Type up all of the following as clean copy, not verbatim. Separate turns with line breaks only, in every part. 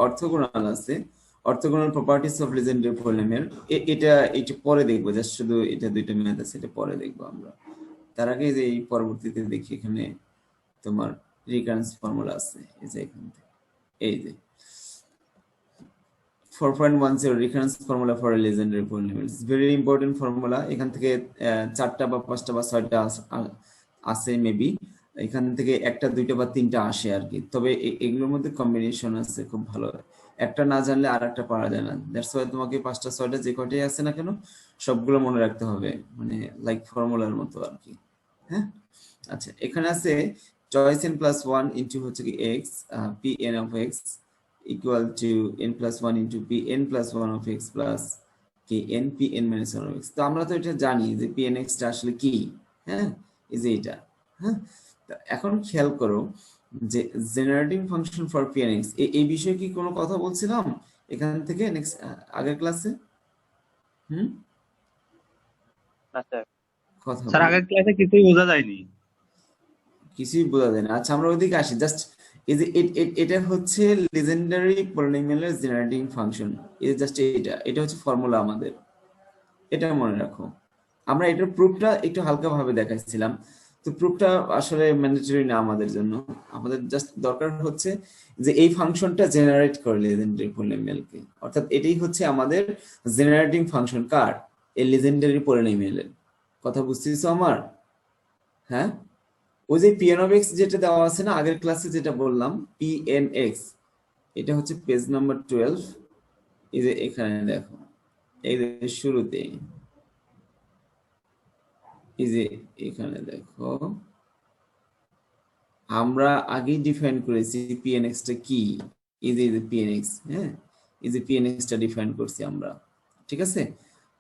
Orthogonal আছে, orthogonal properties of legendary polynomial, এটা পরে দেখবো, জাস্ট শুধু এটা দুইটা ম্যাথ আছে, এটা পরে দেখবো আমরা। তার আগে যে এই পরবর্তীতে দেখি এখানে তোমার রিকারেন্স ফর্মুলা আছে, এই যে এখান থেকে এই যে 4.10 recurrence formula for a legendary polynomial, it's very important formula. এখান থেকে 4টা বা 5টা বা 6টা আছে মেবি, এখান থেকে 1টা 2টা বা 3টা আসে আর কি। তবে এগুলোর মধ্যে কম্বিনেশন আছে খুব ভালো, একটা না জানলে আর একটা পারা যায় না। দ্যাটস ওয়াই তোমাকে 5টা 6টা যে কয়টাই আছে না কেন সবগুলো মনে রাখতে হবে, মানে লাইক ফর্মুলার মতো আর কি। হ্যাঁ, আচ্ছা, এখানে আছে চয়েস n প্লাস 1 ইন্টু হচ্ছে কি x P N of x equal to n plus 1 into P N plus 1 of x plus কি n P N minus 1 of x। তো আমরা তো এটা জানি যে পি এন এক্স টা আসলে কি, হ্যাঁ, এই যে এটা। হ্যাঁ, এখন খেয়াল করো যে generating function for P N x, এই বিষয়ে কি কোনো কথা বলছিলাম এখান থেকে নেক্সট আগের ক্লাসে? কথা
স্যার আগের ক্লাসে কিছুই বোঝা যায়নি,
কিছুই বোঝা যায় না। আচ্ছা, আমরা ওইদিকে আসি। জাস্ট এই যে এটা হচ্ছে লিজেন্ডারি পলিনোমিয়ালের জেনারেটিং ফাংশন, এই জাস্ট এটা হচ্ছে ফর্মুলা আমাদের, এটা মনে রাখো। আমরা এটার প্রুফটা একটু হালকা ভাবে দেখাইছিলাম, তো প্রুফটা আসলে ম্যান্ডেটরি না আমাদের জন্য। আমাদের জাস্ট দরকার হচ্ছে যে এই ফাংশনটা জেনারেট করে লিজেন্ডারি পলিনোমিয়ালকে, অর্থাৎ এটাই হচ্ছে আমাদের জেনারেটিং ফাংশন কার, এই লিজেন্ডারি পলিনোমিয়ালের। কথা বুঝতেছো আমার? হ্যাঁ, ওই যে পিএন অফ এক্স যেটা দেওয়া আছে না আগের ক্লাসে যেটা বললাম, পিএন এক্স, এটা হচ্ছে পেজ নাম্বার 12। এই যে এখানে দেখো, এই যে শুরুতে, এই যে এখানে দেখো, আমরা আগেই ডিফাইন করেছি পিএন এক্স টা কি। এই যে পিএন এক্স, হ্যাঁ, এই যে পিএন এক্স টা ডিফাইন করছি আমরা, ঠিক আছে।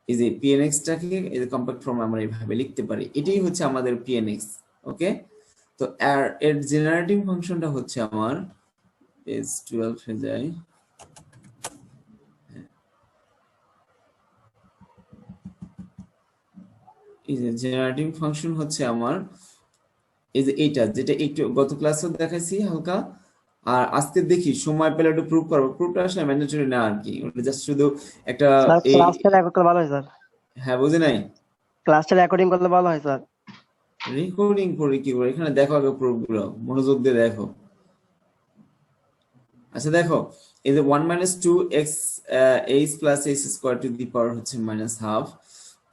এই যে পিএন এক্স টাকে এই যে কম্প্যাক্ট ফর্ম আমরা এইভাবে লিখতে পারি, এটাই হচ্ছে আমাদের পিএন এক্স। ওকে, তো এর জেনারেটিং ফাংশনটা হচ্ছে আমার পেজ 12 এ যাই, এই যে জেনারেটিং ফাংশন হচ্ছে আমার এই যে এইটা, যেটা একটু গত ক্লাসে দেখাইছি হালকা, আর আজকে দেখি সময় পেলে একটু প্রুফ করবো। প্রুফটা আসলে ম্যান্ডেটরি না আর কি, ওটা জাস্ট শুধু একটা এই,
ক্লাসটা রেকর্ড করলে ভালো হয় স্যার।
হ্যাঁ, বুঝে নাই?
ক্লাসটা রেকর্ডিং করলে ভালো হয় স্যার।
রেকর্ডিং করে কি করে? এখানে দেখো আগে প্রুফ গুলো, মনোযোগ দিয়ে দেখো। আচ্ছা দেখো, এই যে 1 minus 2 X H plus H square to the power হচ্ছে মাইনাস হাফ।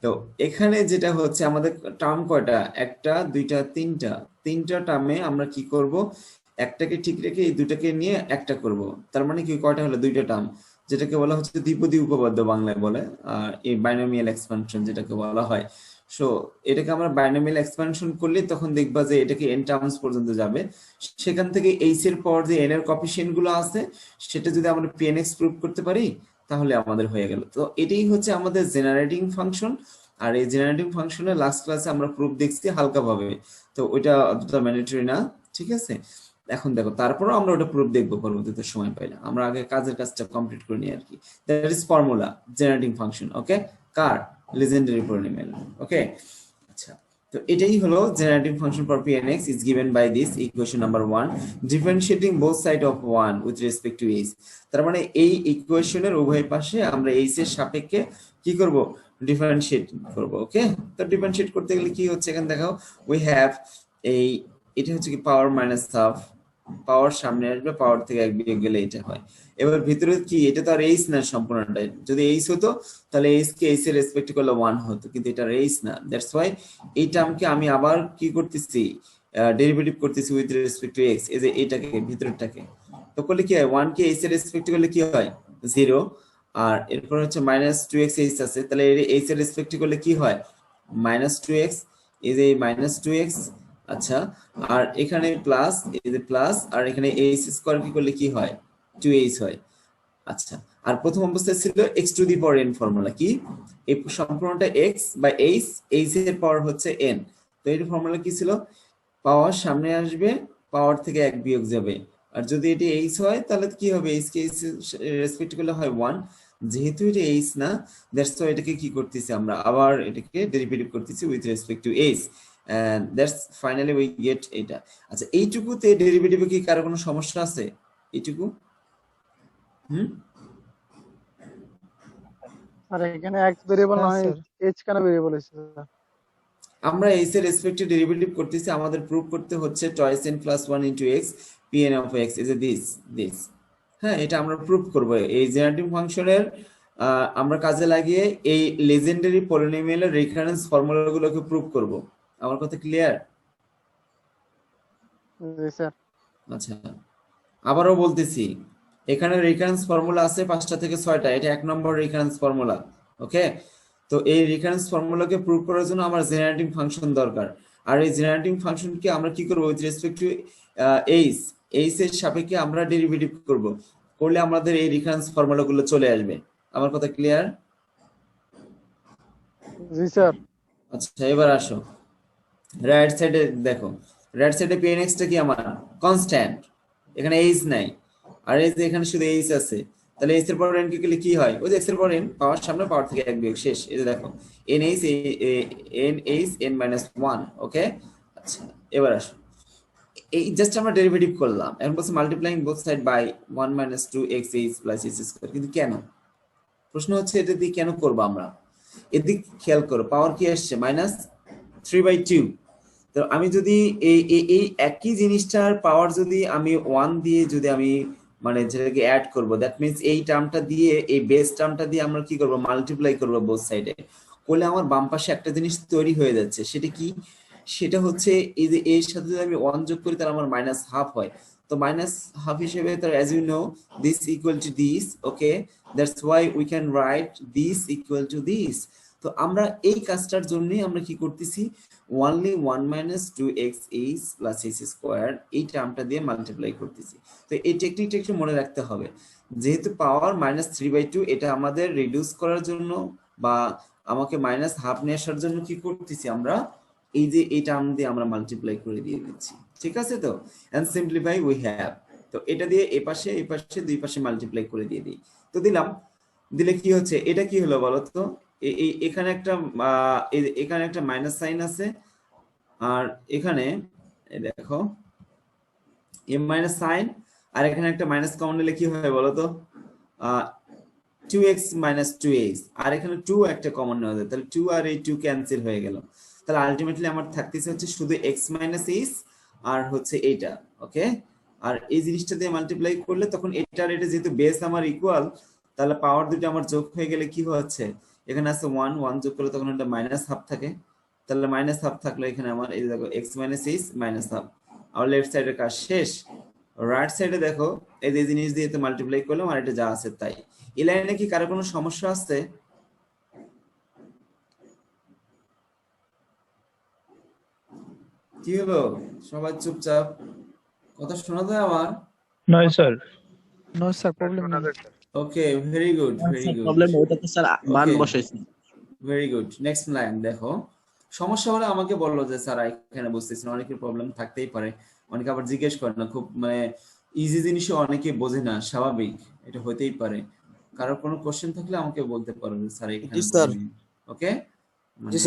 তো এখানে যেটা হচ্ছে আমাদের টার্ম কয়টা, একটা দুইটা তিনটা টার্মে আমরা কি করব, একটাকে ঠিক রেখে এই দুটাকে নিয়ে একটা করব। তার মানে কি কয়টা হলো, দুইটা টার্ম, যেটাকে বলা হচ্ছে দ্বিপদী উপপাদ্য বাংলায় বলে, আর এই বাইনোমিয়াল এক্সপানশন যেটাকে বলা হয়। সো এটাকে আমরা বাইনোমিয়াল এক্সপানশন করলে তখন দেখবা যে এটাকে এন টার্মস পর্যন্ত যাবে। সেখান থেকে এইচ এর পাওয়ার যে এন এর কোএফিসিয়েন্ট গুলো আছে সেটা যদি আমরা পিএনএক্স প্রুভ করতে পারি তাহলে আমাদের হয়ে গেল। তো এটাই হচ্ছে আমাদের জেনারেটিং ফাংশন। আর এই জেনারেটিং ফাংশনের লাস্ট ক্লাসে আমরা প্রুফ দেখছি হালকা ভাবে, তো ওইটা অতটা ম্যান্ডেটরি না, ঠিক আছে। এখন দেখো, তারপরও আমরা ওটা প্রুফ দেখবো পরবর্তীতে সময় পাইলে, আমরা আগে কাজের কাজটা কমপ্লিট করে নিই আর কি। That is formula generating function, okay, কার, লিজেন্ডারি পলিনোমিয়াল। ওকে, আচ্ছা, তো এটাই হলো generating function for pnx is given by this equation number 1 differentiating both side of 1 with respect to h। তার মানে এই ইকুয়েশনের উভয় পাশে আমরা h এর সাপেক্ষে কি করব, ডিফারেন্সিয়েট করব। ওকে, তো ডিফারেন্সিয়েট করতে গেলে কি হচ্ছে, এখানে দেখাও উই হ্যাভ এই, এটা হচ্ছে কি পাওয়ার মাইনাস হাফ, পাওয়ার সামনে আসবে, পাওয়ার থেকে এক বিয়োগ গেলে এটা হয়। এবার ভিতরে কি, এটা তো আর এইচ না সম্পূর্ণটা, যদি এইচ হতো তাহলে এইচ কে এইচ এর রেসপেক্ট করলে 1 হতো, কিন্তু এটা এইচ না। দ্যাটস ওয়াই এই টার্মকে আমি আবার কি করতেছি, ডেরিভেটিভ করতেছি উইথ রেসপেক্ট টু এক্স, এই যে এটাকে ভিতরটাকে, তো করলে কি হয়, 1 কে এইচ এর রেসপেক্ট করলে কি হয় 0, আর এরপর হচ্ছে মাইনাস 2x এইচ আছে, তাহলে এর এইচ এর রেসপেক্ট করলে কি হয় মাইনাস 2x, এই যে মাইনাস 2x। আচ্ছা, আর এখানে প্লাস, এই যে প্লাস, আর এখানে এইচ স্কয়ার কি করলে কি হয় 2h হয়। আচ্ছা, আর প্রথম অবস্থায় ছিল x two the power n formula, কি এই সম্পূর্ণটা x বাই h, h এর পাওয়ার হচ্ছে n। তো এর ফর্মুলা কি ছিল, পাওয়ার সামনে আসবে, পাওয়ার থেকে এক বিয়োগ যাবে, আর যদি এটি h হয় তাহলে কি হবে, h কে রেসপেক্ট করলে হয় 1। যেহেতু এটা h না, দ্যাটস ওয়াই এটাকে কি করতেছি আমরা আবার এটাকে ডেরিভেটিভ করতেছি with respect to h, and that's finally we get এটা। আচ্ছা, এইটুকুতে ডেরিভেটিভে কি কারো কোনো সমস্যা আছে? এইটুকু হুম
আর এখানে x ভেরিয়েবল
হ্যাঁ
নয়
স্যার
h কেন ভেরিয়েবল হয়েছে স্যার?
আমরা s এর রেসপেক্টে ডেরিভেটিভ করতেছি, আমাদের প্রুভ করতে হচ্ছে twice n plus 1 into x pn of x is a this. হ্যাঁ, এটা আমরা প্রুভ করব এই জেনারেটিভ ফাংশনের আমরা কাজে লাগিয়ে এই লেজেন্ডারি পলিনোমিয়ালের রিকারেন্স ফর্মুলাগুলোকে প্রুভ করব। আমার কথা ক্লিয়ার?
জি স্যার।
আচ্ছা, আবারও বলতেছি, এখানে রিকারেন্স ফর্মুলা আছে 5টা থেকে 6টা, এটা 1 নম্বর রিকারেন্স ফর্মুলা। ওকে, তো এই রিকারেন্স ফর্মুলাকে প্রুভ করার জন্য আমার জেনারেটিং ফাংশন দরকার। আর এই জেনারেটিং ফাংশনকে আমরা কি করব, উইথ রেসপেক্ট টু এইচ এর সাপেক্ষে আমরা ডেরিভেটিভ করব, করলে আমাদের এই রিকারেন্স ফর্মুলাগুলো চলে আসবে। আমার কথা ক্লিয়ার?
জি স্যার।
আচ্ছা, এবার আসো রাইট সাইডে দেখো, রাইট সাইডে pn x টা কি আমার কনস্ট্যান্ট, এখানে এইচ নাই, আর এই যে এখানে শুধু এইচ আছে, তাহলে এইচ এর পর n কে গেলে কি হয়, ওই যে x এর পর n পাওয়ার সামনে পাওয়ার থেকে এক বিয়োগ শেষ। এই যে দেখো n h n-1। ওকে, আচ্ছা এবার আসো, এই জাস্ট আমরা ডেরিভেটিভ করলাম, এখন বলছে multiplying both side by 1 - 2x h plus h square. কিন্তু কেন, প্রশ্ন হচ্ছে এটা দিয়ে কেন করব আমরা? এদিক খেয়াল করো, পাওয়ার কি আসছে -3/2। তো আমি যদি এই একই জিনিসটার পাওয়ার যদি আমি 1 দিয়ে যদি আমি মানে যেটাকে অ্যাড করব, দ্যাট মিন্স এই টার্মটা দিয়ে এই বেস টার্মটা দিয়ে আমরা কি করব, মাল্টিপ্লাই করব বোথ সাইডে, করলে আমার বাম পাশে একটা জিনিস তৈরি হয়ে যাচ্ছে। সেটা কি, সেটা হচ্ছে এই যে এর সাথে যদি আমি 1 যোগ করি তাহলে আমার -1/2 হয়। তো -1/2 হিসেবে তার as you know this equal to this. Okay, that's why we can write this equal to this. তো আমরা এই কাজটার জন্যই আমরা কি করতেছি, only 1 - 2x h plus h square এই টার্মটা দিয়ে মাল্টিপ্লাই করতেছি। তো এই টেকনিকটা একটু মনে রাখতে হবে, যেহেতু পাওয়ার -3/2, এটা আমাদের রিডিউস করার জন্য বা আমাকে -1/2 নিয়ে আসার জন্য কি করতেছি আমরা, এই যে এই টার্ম দিয়ে আমরা মাল্টিপ্লাই করে দিয়ে দিচ্ছি। ঠিক আছে? তো এন্ড সিম্পলিফাই উই হ্যাভ, তো এটা দিয়ে এই পাশে দুই পাশে মাল্টিপ্লাই করে দিয়ে দিই। তো দিলাম, দিলে কি হচ্ছে, এটা কি হলো বলো তো, এখানে একটা এখানে একটা মাইনাস সাইন আছে, আর এখানে এই দেখো এম মাইনাস সাইন, আর এখানে একটা মাইনাস কমন নিলে কি হয় বলো তো, 2x - 2h, আর এখানে 2 একটা কমন নেওয়া যায়, তাহলে 2 আর এই 2 ক্যান্সেল হয়ে গেল। তাহলে আলটিমেটলি আমার থাকতেছে হচ্ছে শুধু x - h আর হচ্ছে এইটা। ওকে, আর এই জিনিসটা দিয়ে মাল্টিপ্লাই করলে তখন এটার এটা যেহেতু বেস আমার ইকুয়াল, তাহলে পাওয়ার দুটো আমার যোগ হয়ে গেলে কি হচ্ছে, এখানে আছে 1 যোগ করলে তখন এটা -1/2 থাকে, তাহলে -1/2 থাকলো এখানে আমার, এই দেখো x - h -1/2, আর লেফট সাইডের কাজ শেষ। রাইট সাইডে দেখো, এই যে জিনিস দিয়ে তো মাল্টিপ্লাই করলাম, আর এটা যা আছে তাই। এই লাইনে কি কারো কোনো সমস্যা আছে? কি হলো, সবাই চুপচাপ, কথা শোনা যায় আমার?
নয় স্যার।
নো স্যার প্রবলেম নেই
okay, very good, very good.
Problem ওইটাতে স্যার মান
Okay.
বসাইছি।
ভেরি গুড, নেক্সট লাইন দেখো, সমস্যা হলে আমাকে বললো যে স্যার এখানে বুঝতেছি না, অনেকের প্রবলেম থাকতেই পারে, অনেকে আবার জিজ্ঞেস করে না, খুব মানে ইজি জিনিসও অনেকে বোঝে না, স্বাভাবিক, এটা হতেই পারে। কারোর কোনো কোশ্চেন থাকলে আমাকে বলতে পারো যে স্যার এখানে বুঝিনি। ওকে, মানে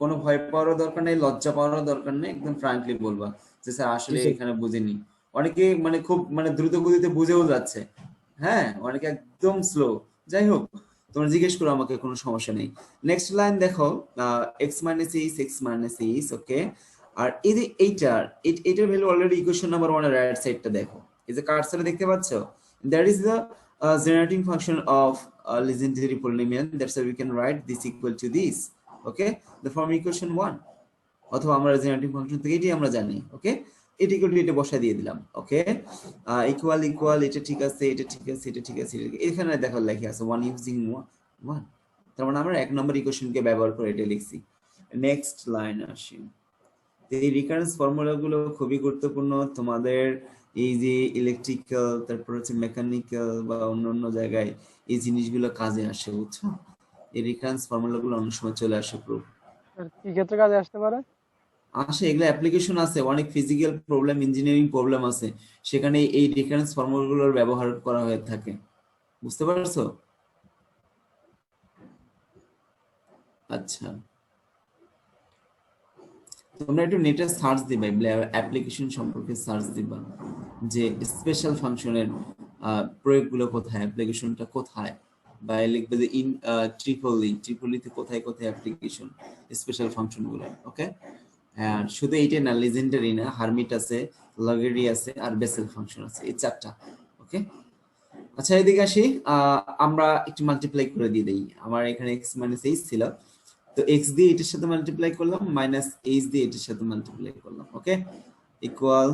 কোনো ভয় পাওয়ারও দরকার নেই, লজ্জা পাওয়ারও দরকার নেই, একদম ফ্রাঙ্কলি বলবা যে স্যার আসলে এখানে বুঝিনি। অনেকে মানে খুব মানে দ্রুত গতিতে বুঝেও যাচ্ছে, হ্যাঁ, অনেকে একদম স্লো। যাই হোক, তোমরা জিজ্ঞেস করো আমাকে, কোনো সমস্যা নেই। নেক্সট লাইন দেখো, x - h x - h। ওকে, আর এই যে এইটার ভ্যালু অলরেডি ইকুয়েশন নাম্বার 1 এর রাইট সাইডটা দেখো, এই যে কার্সরে দেখতে পাচ্ছ, that is the generating function of legendary polynomial, that's why we can write this equal to this. Okay, the form equation 1, অথবা আমরা জেনারেটিং ফাংশন থেকে এটাই আমরা জানি। ওকে, এটা ইকুয়াল টু এটা বসায় দিয়ে দিলাম। ওকে, ইকুয়াল এটা ঠিক আছে, এটা ঠিক আছে, এটা ঠিক আছে, এখানে দেখো লেখা আছে 1 ইউজিং 1, তার মানে আমরা 1 নম্বর ইকুয়েশনকে ব্যবহার করে এটা লিখছি। নেক্সট লাইন আসি, এই রিকারেন্স ফর্মুলাগুলো খুবই গুরুত্বপূর্ণ তোমাদের, এই যে ইলেকট্রিক্যাল, তারপর হচ্ছে মেকানিক্যাল বা অন্যান্য জায়গায় এই জিনিসগুলো কাজে আসে, বুঝছো? এই রিকারেন্স ফর্মুলাগুলো অনেক সময় চলে আসে প্রুফ
কি ক্ষেত্রে কাজে আসতে পারে?
আসে, এগুলো অ্যাপ্লিকেশন আছে, অনেক ফিজিক্যাল প্রবলেম, ইঞ্জিনিয়ারিং প্রবলেম আছে, সেখানে এই রিকারেন্স ফর্মুলাগুলোর ব্যবহার করা হয়ে থাকে। বুঝতে পারছো? আচ্ছা, তোমরা একটু নেটে সার্চ দিবা, অ্যাপ্লিকেশন সম্পর্কে সার্চ দিবা, যে স্পেশাল ফাংশনের প্রয়োগগুলো কোথায়, অ্যাপ্লিকেশনটা কোথায়, বা লিখবে যে ইন ট্রিপলিতে কোথায় কোথায় অ্যাপ্লিকেশন, স্পেশাল ফাংশনগুলো। ওকে, আর শুধু এইটাই না, লিজেন্ডারি না, হারমিট আছে, লগেরি আছে, আর বেসেল ফাংশন আছে, এই চারটা। ওকে, আচ্ছা এদিকে আসি, আমরা একটু মাল্টিপ্লাই করে দিয়ে দেই। আমার এখানে x মাইনাস এইচ ছিল, তো x দিয়ে এটার সাথে মাল্টিপ্লাই করলাম, মাইনাস এইচ দিয়ে এটার সাথে মাল্টিপ্লাই করলাম। ওকে, ইকুয়াল,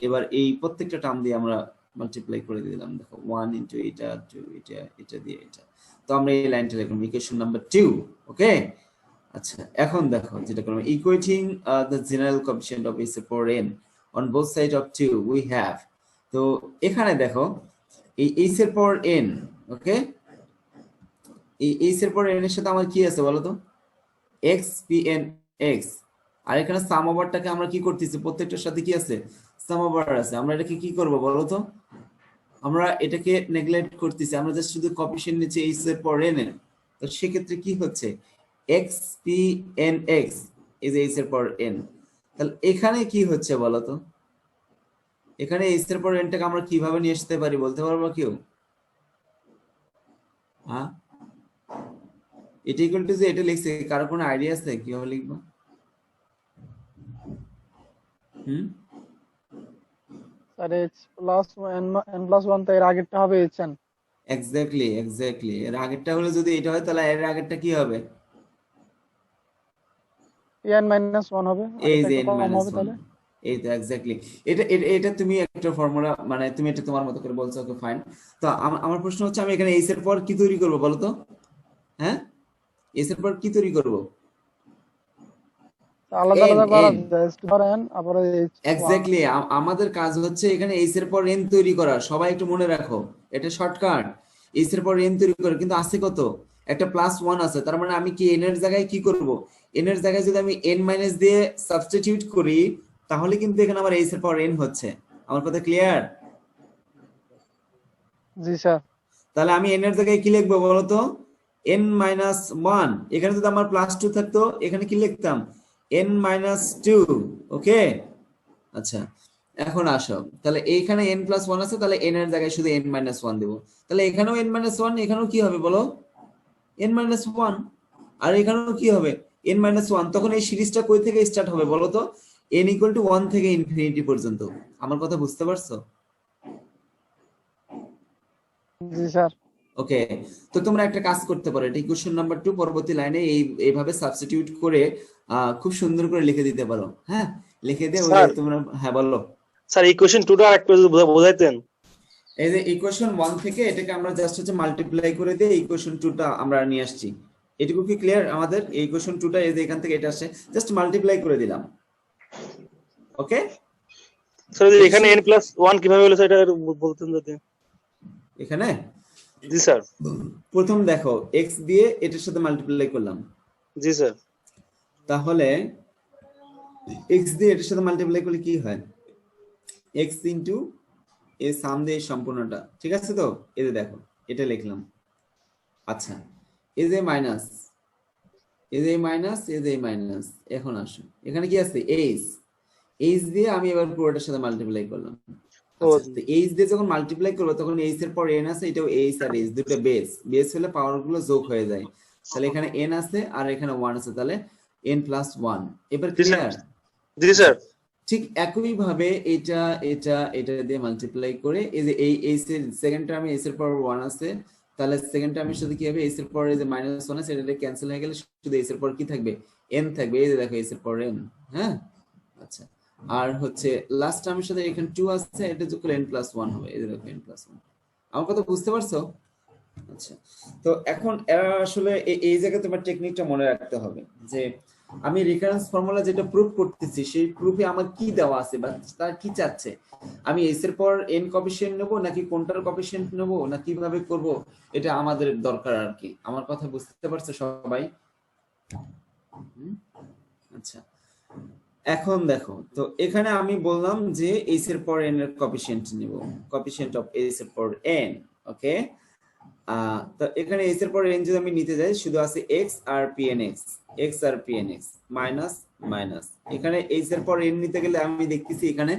এবার এই প্রত্যেকটা টার্ম দিয়ে আমরা মাল্টিপ্লাই করে দিলাম। দেখো 1 ইনটু এটা, 2 এটা, এটা দিয়ে এটা। তো আমরা এই লাইনটা লিখলাম ইকুয়েশন নাম্বার 2। ওকে, আচ্ছা এখন দেখো যেটা করলাম, equating the general coefficient of s for n on both sides of 2 we have। তো এখানে দেখো এই s এর পর n, ওকে, এই s এর পর n এর সাথে আমার কি আছে বলো তো, x pn x, আর এখানে সাম ওভারটাকে আমরা কি করতেছি, প্রত্যেকটার সাথে কি আছে, সাম ওভার আছে। আমরা এটাকে কি করব বলো তো, আমরা এটাকে নেগলেক্ট করতেছি, আমরা জাস্ট শুধু কোএফিসিয়েন্ট নিচে s এর পর n এর। তো সেক্ষেত্রে কি হচ্ছে, x pn x is s এর পর n। তাহলে এখানে কি হচ্ছে বলো তো, এখানে s এর পর n টাকে আমরা কিভাবে নিয়ে আসতে পারি বলতে পারবো কেউ? হ্যাঁ, এটা ইকুয়াল টু যে এটা লিখছে, কারো কোনো আইডিয়া আছে কিভাবে লিখবো?
Sir h plus n plus 1, তো এর আগেরটা হবে hn।
এক্স্যাক্টলি, এর আগেরটা হলো যদি এটা হয় তাহলে এর আগেরটা কি হবে,
n মাইনাস 1 হবে, আর
এই
এটা
যে
একটু
n
কম
minus
হবে
1।
তাহলে।
এই তো এক্স্যাক্টলি, এটা তুমি একটা ফর্মুলা, মানে তুমি এটা তোমার মতো করে বলছো, ওকে ফাইন। তো আমার প্রশ্ন হচ্ছে, আমি এখানে s এর পর কি তৈরি করব বলো তো? হ্যাঁ, s এর পর কি তৈরি করব?
আলাদা আলাদা করা
n।
যায়, s ধর n, আবার h
এক্স্যাক্টলি, আমাদের কাজ হচ্ছে এখানে s এর পর n তৈরি করা। সবাই একটু মনে রাখো, এটা শর্টকাট, s এর পর n তৈরি করে। কিন্তু আছে কত, একটা প্লাস 1 আছে, তার মানে আমি কি n এর জায়গায় কি করব, n এর জায়গায় যদি আমি n মাইনাস দিয়ে সাবস্টিটিউট করি, তাহলে কিন্তু এখানে আমার s এর পর n হচ্ছে। আমার কথা ক্লিয়ার?
জি স্যার।
তাহলে আমি n এর জায়গায় কি লিখবো বলো তো, n মাইনাস 1। এখানে যদি আমার প্লাস 2 থাকতো, এখানে কি লিখতাম, n মাইনাস 2। ওকে, আচ্ছা এখন আসো, তাহলে এইখানে n প্লাস 1 আছে, তাহলে n এর জায়গায় শুধু n মাইনাস 1 দেবো। তাহলে এখানেও n মাইনাস 1, এখানেও কি হবে বলো, n মাইনাস 1, আর এখানেও কি হবে, n মাইনাস 1। তখন এই সিরিজটা কই থেকে স্টার্ট হবে বলো তো, n ইকুয়াল টু 1 থেকে ইনফিনিটি পর্যন্ত। আমার কথা বুঝতে পারছো?
জি স্যার।
ওকে, তো তোমরা একটা কাজ করতে পারো, এটা ইকুয়েশন নাম্বার 2, পরবর্তী লাইনে এইভাবে সাবস্টিটিউট করে খুব সুন্দর করে লিখে দিতে পারো। হ্যাঁ, লিখে দিয়ে ওই যে তোমরা, হ্যাঁ বলো
স্যার ইকুয়েশন 2টা আরেকটু যদি বোঝাইতেন।
এই যে ইকুয়েশন 1 থেকে এটাকে আমরা জাস্ট হচ্ছে মাল্টিপ্লাই করে দিয়ে ইকুয়েশন 2টা আমরা নিয়ে আসছি। এটুকু কি ক্লিয়ার আমাদের? এই ইকুয়েশন 2টা এই যে এখান থেকে এটা আসছে, জাস্ট মাল্টিপ্লাই করে দিলাম। ওকে
স্যার এখানে n+1 কিভাবে হলো সেটা বলতেন যদি।
এখানে
জি স্যার।
প্রথম দেখো x দিয়ে এটার সাথে মাল্টিপ্লাই করলাম।
জি স্যার।
তাহলে x দিয়ে এটার সাথে মাল্টিপ্লাই করলে কি হয়, x ইনটু এই সাম দিয়ে সম্পূর্ণটা, ঠিক আছে? তো এই যে দেখো এটা লিখলাম। আচ্ছা, এই যে মাইনাস, এই যে মাইনাস, এই যে মাইনাস। এখন আসো, এখানে কি আছে, h দিয়ে আমি এবার পুরোটার সাথে মাল্টিপ্লাই করলাম। আচ্ছা, তো h দিয়ে যখন মাল্টিপ্লাই করব তখন h এর পর n আছে, এটাও h আর h দুটো বেস হলে পাওয়ার গুলো যোগ হয়ে যায়। তাহলে এখানে n আছে আর এখানে 1 আছে, তাহলে n+1। এবার ক্লিয়ার?
জি স্যার।
ঠিক একই ভাবে এটা এটা এটা দিয়ে মাল্টিপ্লাই করে এই যে এই h এর সেকেন্ড টার্মে h এর পর 1 আছে, তাহলে সেকেন্ড টার্মের সাথে কি হবে, h এর পর এই যে -1 আছে, এটা ক্যান্সেল হয়ে গেলে শুধু h এর পর কি থাকবে, n থাকবে। এই যে দেখো h এর পর n। হ্যাঁ, আচ্ছা, আর হচ্ছে লাস্ট টার্মের সাথে এখানে 2 আছে, এটা যোগ করলে n+1 হবে। এই যে দেখো n+1। আমার কথা বুঝতে পারছো? আচ্ছা, তো এখন আসলে এই জায়গায় তোমার টেকনিকটা মনে রাখতে হবে যে আমি রিকারেন্স ফর্মুলা যেটা প্রুফ করতেছি, সেই প্রুফে আমার কি দেওয়া আছে বা তার কি চাচ্ছে, আমি s এর পর n কোএফিসিয়েন্ট নেব নাকি কোনটার কোএফিসিয়েন্ট নেব না কিভাবে করব, এটা আমাদের দরকার আর কি। আমার কথা বুঝতে পারছো সবাই? আচ্ছা, এখন দেখো, তো এখানে আমি বললাম যে s এর পর n এর কোএফিসিয়েন্ট নিব, কোএফিসিয়েন্ট অফ s এর পর n। ওকে, তো এখানে s এর পর n যদি আমি নিতে যাই, শুধু আছে x আর pnx, x আর pnx মাইনাস মাইনাস। এখানে s এর পর n নিতে গেলে আমি দেখতেছি এখানে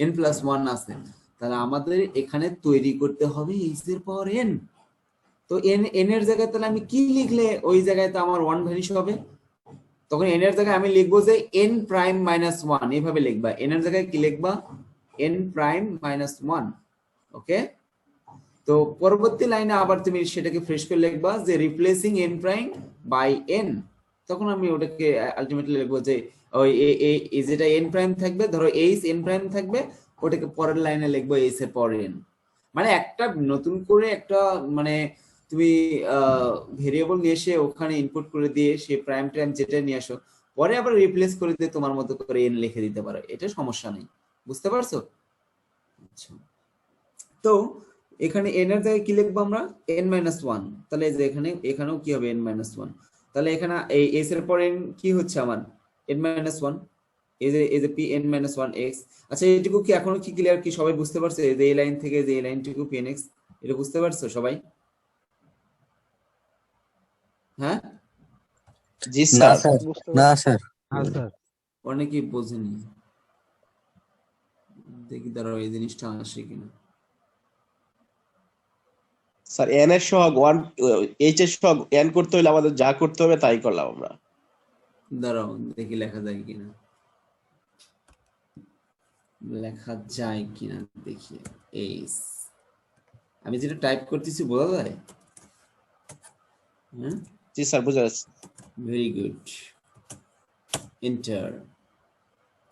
n+1 আছে, তাহলে আমাদের এখানে তৈরি করতে হবে এইচ এর পাওয়ার এন। তো এন এর জায়গায় তাহলে আমি কি লিখলে ওই জায়গায় তো আমার ওয়ান ভ্যানিশ হবে? তখন এন এর জায়গায় আমি লিখবো যে এন প্রাইম মাইনাস ওয়ান, এইভাবে লিখবা। এন এর জায়গায় কি লিখবা? N prime minus one. Okay, তো পরবর্তী লাইনে আবার তুমি সেটাকে ফ্রেশ করে লিখবা যে replacing n prime by n. তখন আমি ওটাকে আলটিমেটলি লিখবো যে ওই যেটা এন প্রাইম থাকবে, ধরো এইচ এন প্রাইম থাকবে, ওটাকে পরের লাইনে লিখবো এইচ এর পাওয়ার এন। মানে একটা নতুন করে একটা মানে তুমি ভেরিয়েবল নিয়ে এসে ওখানে ইনপুট করে দিয়ে সে প্রাইম টাইম যেটা নিয়ে আসো, পরে আবার রিপ্লেস করে দিয়ে তোমার মতো করে এন লিখে দিতে পারো, এটা সমস্যা নেই। বুঝতে পারছো? আচ্ছা, তো এখানে এন এর জায়গায় কি লিখবো আমরা? N minus one. তাহলে এই যে এখানেও কি হবে? N minus one. তাহলে এখানে এই এস এর পর এন কি হচ্ছে আমার? N minus one. এই যে P N minus one x. আচ্ছা, এইটুকু কি এখনো কি ক্লিয়ার? কি সবাই বুঝতে পারছে যে এই লাইন থেকে যে এই লাইনটুকু পি এন এক্স, এটা বুঝতে পারছো সবাই? হ্যাঁ,
জি
না
স্যার।
স্যার,
বুঝতে
না
পারছি।
স্যার।
অনেকেই বোঝেনি। দেখি দাঁড়াও এই জিনিসটা আসে কিনা।
স্যার এন এর সহগ ওয়ান, এইচ এর সহগ এন করতে হলে আমাদের যা করতে হবে তাই করলাম আমরা।
দাঁড়াও দেখি লেখা যায় কিনা, লেখা যায় কিনা দেখি। এইস, আমি যেটা টাইপ করতেছি বোঝা যায়? হ্যাঁ,
জি স্যার, বুঝা যাচ্ছে।
Very good. এন্টার।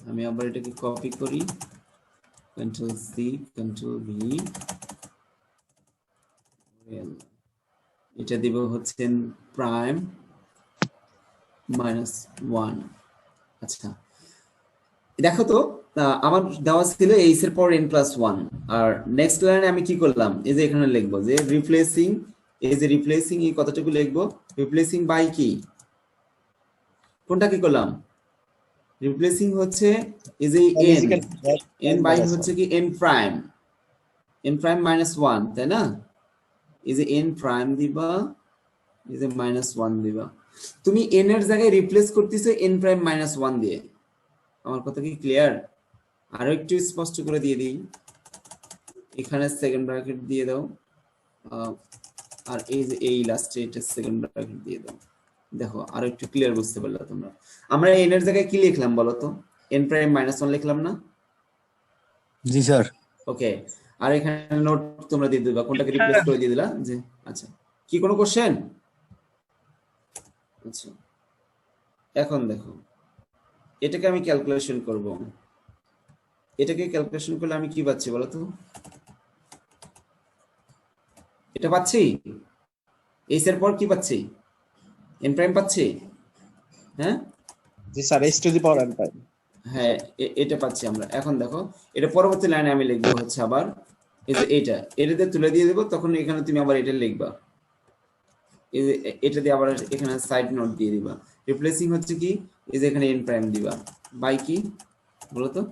আমি আবার এটাকে কপি করি, কন্ট্রোল সি কন্ট্রোল ভি। এটা দিব হচ্ছে প্রাইম মাইনাস ওয়ান। আচ্ছা, দেখো তো আমার দেওয়া ছিল এইচ এর পর এন প্লাস ওয়ান, আর নেক্সট লাইনে আমি কি করলাম? এই যে এখানে লিখবো যে রিপ্লেসিং, এই যে রিপ্লেসিং এই কতটুকু লিখবো? রিপ্লেসিং বাই কি, কোনটা কি করলাম? রিপ্লেসিং হচ্ছে এই যে এন, এন বাই হচ্ছে কি এন প্রাইম মাইনাস ওয়ান, তাই না? এই যে এন প্রাইম দিবা, এই যে মাইনাস ওয়ান দিবা। তুমি এন এর জায়গায় রিপ্লেস করতেছো এন প্রাইম মাইনাস ওয়ান দিয়ে। আমার কথা কি ক্লিয়ার? আরো একটু স্পষ্ট করে দিয়ে দিই, এখানে সেকেন্ড ব্র্যাকেট দিয়ে দাও, আর এই যে এই লাস্টে এটা সেকেন্ড ব্র্যাকেট দিয়ে দাও। দেখো আরো একটু ক্লিয়ার বুঝতে পারলা তোমরা। আমরা এন এর জায়গায় কি লিখলাম বলো তো? এন প্রাইম মাইনাস ওয়ান লিখলাম না?
জি স্যার।
ওকে, আর এখানে নোট তোমরা দিয়ে দিবা কোনটাকে রিপ্লেস করে দিয়ে দিলা যে। আচ্ছা, কি কোনো কোশ্চেন? আচ্ছা, এখন দেখো এটাকে আমি ক্যালকুলেশন করব। এটাকে ক্যালকুলেশন করলে আমি কি পাচ্ছি বলো তো? এটা পাচ্ছি, এইচ এর পর কি পাচ্ছি? এন প্রাইম পাচ্ছি। হ্যাঁ
জি sir, H to the power N prime.
হ্যাঁ, এটা পাচ্ছি আমরা। এখন দেখো এটা পরবর্তী লাইনে আমি লিখবো হচ্ছে আবার এই যে এটাতে তুলে দিয়ে দেবো, তখন এখানে তুমি আবার এটা লিখবা, এই যে এটা দিয়ে আবার এখানে সাইড নোট দিয়ে দিবা। রিপ্লেসিং হচ্ছে কি, এই যে এখানে এন প্রাইম দিবা বাই কি বলো তো?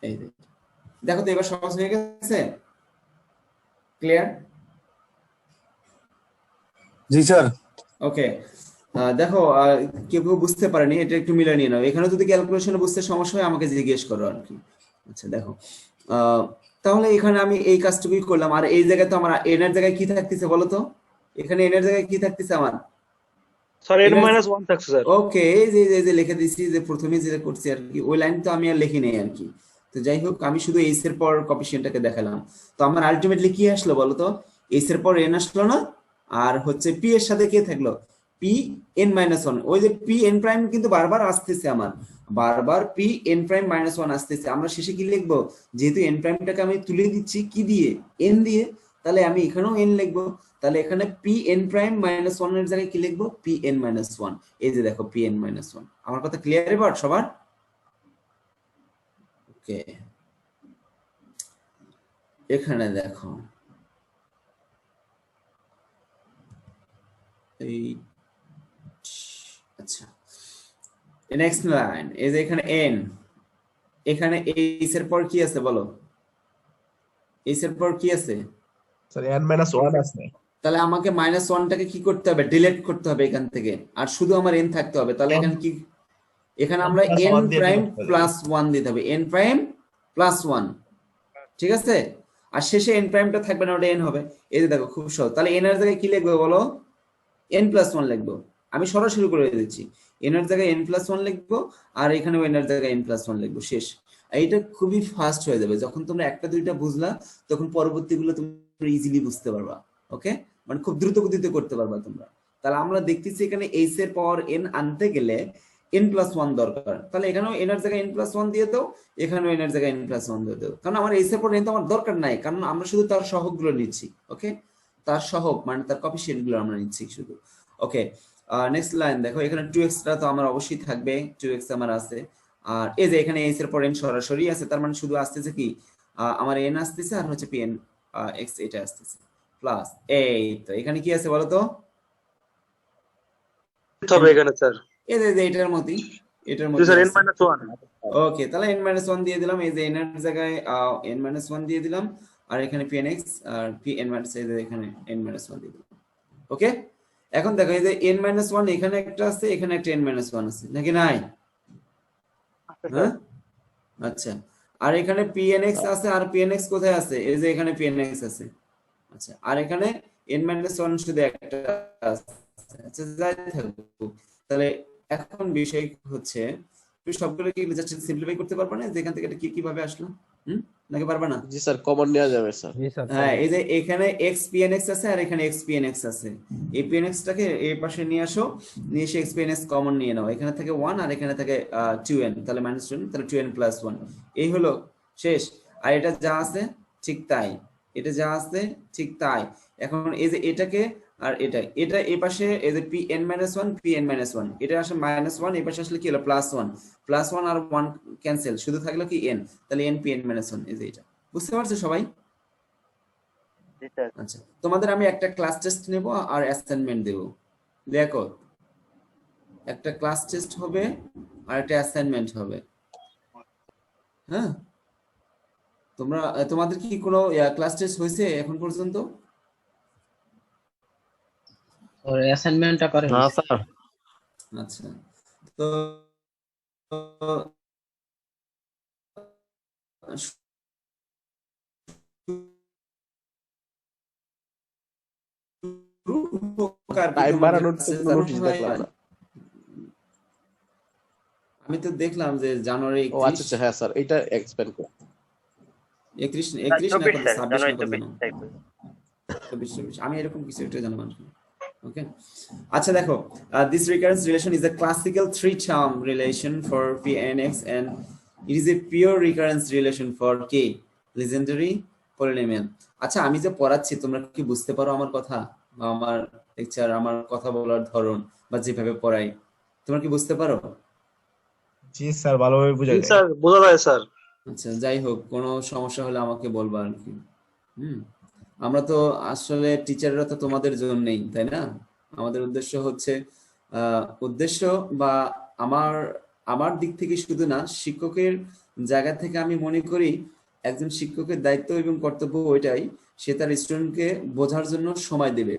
এই দেখো তো এবার সহজ হয়ে গেছে, ক্লিয়ার?
জি স্যার।
ওকে, দেখো কেউ কেউ বুঝতে পারেনি, এটা একটু মিলিয়ে নিয়ে নাও। এখানে যদি ক্যালকুলেশনে বুঝতে সমস্যা হয় আমাকে জিজ্ঞেস করো আর কি। আচ্ছা দেখো, তাহলে এখানে আমি এই কাজটুকুই করলাম। আর এই জায়গায় তো আমার এন এর জায়গায় কি থাকতেছে বলো তো? এখানে এন এর জায়গায় কি থাকতেছে আমার?
স্যার এন মাইনাস ওয়ান থাকছে স্যার।
ওকে, এই যে লিখে দিছি যে প্রথমে যেটা করছি আর কি, ওই লাইন তো আমি আর লিখি নাই আর কি। তো যাই হোক, আমি শুধু এইচ এর পর কফিসিয়েন্টটাকে দেখালাম। তো আমার আলটিমেটলি কি আসলো বলো তো? এইচ এর পর এন আসলো না, আর হচ্ছে পি এর সাথে কে থাকলো? P N minus one. ওই যে পি এন প্রাইম কিন্তু বারবার আসতেছে আমার, বারবার P N prime minus one আসতেছে। আমরা শেষে কি লিখবো? যেহেতু এন প্রাইমটাকে আমি তুলে দিচ্ছি কি দিয়ে? এন দিয়ে, তাহলে আমি এখানেও এন লিখবো। তাহলে এখানে P N prime minus one এর জায়গায় কি লিখবো? P N minus one. এই যে দেখো পি এন মাইনাস ওয়ান। আমার কথা ক্লিয়ার এবার সবার? ওকে, এখানে দেখো এই, আচ্ছা নেক্সট লাইন, এই যে এখানে এন, এখানে এইচ এর পর কি আছে বলো? এইচ এর পর কি আছে?
স্যার এন মাইনাস ওয়ান আছে।
তাহলে আমাকে মাইনাস ওয়ানটাকে কি করতে হবে? ডিলিট করতে হবে এখান থেকে, আর শুধু আমার এন থাকতে হবে। তাহলে এখানে কি, এখানে আমরা এন প্রাইম প্লাস ওয়ান দিতে হবে, এন প্রাইম প্লাস ওয়ান। ঠিক আছে, আর শেষে এন প্রাইমটা থাকবে না, ওটা এন হবে। এই যে দেখো খুব সহজ। তাহলে এন এর জায়গায় কি লিখবো বলো? n+1 লিখবো। আমি সরাসরি করে দিচ্ছি, এন এর জায়গায় n+1 লিখবো, আর এখানেও এন এর জায়গায় n+1 লিখবো, শেষ। এইটা খুবই ফাস্ট হয়ে যাবে। যখন তোমরা একটা দুইটা বুঝলা, তখন পরবর্তীগুলো তোমরা ইজিলি বুঝতে পারবা। ওকে, মানে খুব দ্রুত গতিতে করতে পারবা তোমরা। তাহলে আমরা দেখতেছি এখানে এইচ এর পাওয়ার n আনতে গেলে n+1 দরকার। তাহলে এখানেও এন এর জায়গায় n+1 দিয়ে দাও, এখানেও এন এর জায়গায় n+1 দিয়ে দাও। কারণ আমার এইচ এর পর n তো আমার দরকার নাই, কারণ আমরা শুধু তার সহগগুলো নিচ্ছি। ওকে, তার সহগ মানে তার কোএফিসিয়েন্ট গুলো আমরা নিচ্ছি শুধু। ওকে, নেক্সট লাইন দেখো, এখানে 2x টা তো আমার অবশ্যই থাকবে, 2x আমার আছে। আর এই যে এখানে এইচ এর পর n সরাসরি আছে, তার মানে শুধু আসতেছে কি আমার n আসতেছে, আর হচ্ছে pn x এটা আসতেছে প্লাস। এই তো এখানে কি আছে বলো তো?
হবে এখানে স্যার।
এই যে এটার মতই, এটার
জি
মধ্যে
স্যার,
আছে।
n-1।
ওকে, তাহলে n-1 দিয়ে দিলাম, এই যে n এর জায়গায় n-1 দিয়ে দিলাম, আর এখানে pnx আর pn এই যে এখানে n-1 দিয়ে দিলাম। ওকে, এখন দেখো এই যে n-1 এখানে একটা আছে, এখানে একটা n-1 আছে নাকি নাই? হ্যাঁ, আচ্ছা। আর এখানে pnx আছে, আর pnx কোথায় আছে? এই যে এখানে pnx আছে। আচ্ছা, আর এখানে n-1 শুধু একটা আছে। আচ্ছা, যাই থাকুক। তাহলে এখন বিষয় হচ্ছে, তুমি সবগুলো কি জাস্ট সিম্পলিফাই করতে পারবে না? যেখান থেকে এটা কিভাবে আসলো, নাকি পারবে না?
জি স্যার, কমন নেওয়া যাবে স্যার।
হ্যাঁ, এই যে এখানে x pnx আছে, আর এখানে x pnx আছে। এই pnx টাকে এই পাশে নিয়ে আসো, নিয়ে এসে x pnx কমন নিয়ে নাও। এখানে থাকে 1 আর এখানে থাকে 2n, তাহলে -2n, তাহলে 2n+1। এই হলো শেষ। আর এটা যা আছে ঠিক তাই, এটা যা আছে ঠিক তাই। এখন এই যে এটাকে আর এটা এই পাশে এই যে pn-1 pn-1, এটা আসলে -1, এই পাশে আসলে কি হলো +1, +1 আর 1 ক্যান্সেল, শুধু থাকলো কি n, তাহলে n pn-1, এই যে এটা। বুঝতে পারছো সবাই? আচ্ছা, তোমাদের আমি একটা ক্লাস টেস্ট নেব আর অ্যাসাইনমেন্ট দেব। দেখো, একটা ক্লাস টেস্ট হবে আর একটা অ্যাসাইনমেন্ট হবে। হ্যাঁ, তোমাদের কি কোনো ক্লাস টেস্ট হয়েছে এখন পর্যন্ত?
और असाइनमेंट করে
না স্যার।
আচ্ছা, তো
টাইম বাড়ানোর তো কোনো নোটিশ দেখলাম না।
আমি তো দেখলাম যে জানুয়ারি
ও আচ্ছা আচ্ছা, হ্যাঁ স্যার, এটা এক্সপ্যান্ড করুন।
31 না কত, 26 না কত জানো? 24 আমি এরকম কিছু একটা জানলাম। ওকে, আচ্ছা দেখো, this recurrence relation is a classical three-term relation for Pnx and it is a pure recurrence relation for K, legendary polynomial. আচ্ছা, আমি যে পড়াচ্ছি তোমরা কি বুঝতে পারো আমার কথা, বা আমার লেকচার, আমার কথা বলার ধরন, বা যেভাবে পড়াই তোমরা কি বুঝতে পারো?
জি স্যার, ভালোভাবে বোঝা
জি
যায়।
স্যার, বোঝা যায় স্যার।
আচ্ছা, যাই হোক, কোনো সমস্যা হলে আমাকে বলবা আর কি। আমরা তো আসলে টিচাররা তো তোমাদের জন্যই, তাই না? আমাদের উদ্দেশ্য হচ্ছে উদ্দেশ্য বা আমার দিক থেকে শুধু না, শিক্ষকের জায়গা থেকে আমি মনে করি একজন শিক্ষকের দায়িত্ব এবং কর্তব্য ওইটাই, সে তার স্টুডেন্টকে বোঝার জন্য সময় দেবে,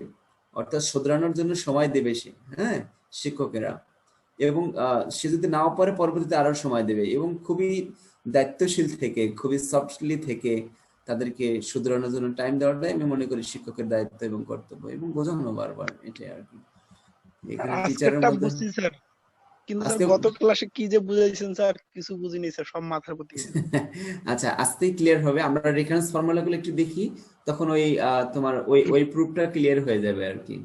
অর্থাৎ শোধরানোর জন্য সময় দেবে সে, হ্যাঁ, শিক্ষকেরা। এবং সে যদি নাও পারে পরবর্তীতে আরো সময় দেবে, এবং খুবই দায়িত্বশীল থেকে, খুবই সফটলি থেকে তাদেরকে শুধরানোর জন্য টাইম দেওয়াটাই আমি মনে করি শিক্ষকের দায়িত্ব এবং কর্তব্য, এবং বোঝানো বারবার, এটাই আর কি। এখানে টিচারের
আজকেরটা
মধ্যে
বুঝছি স্যার, কিন্তু স্যার
আজকে
গত ক্লাসে কি যে বুঝাইছেন স্যার কিছু বুঝিনি স্যার, সব মাথার উপর দিয়ে গেছে।
আচ্ছা, আজকেই ক্লিয়ার হবে। আমরা রেফারেন্স ফর্মুলাগুলো একটু দেখি, তখন ওই তোমার ওই প্রুফটা ক্লিয়ার হয়ে যাবে আর কি।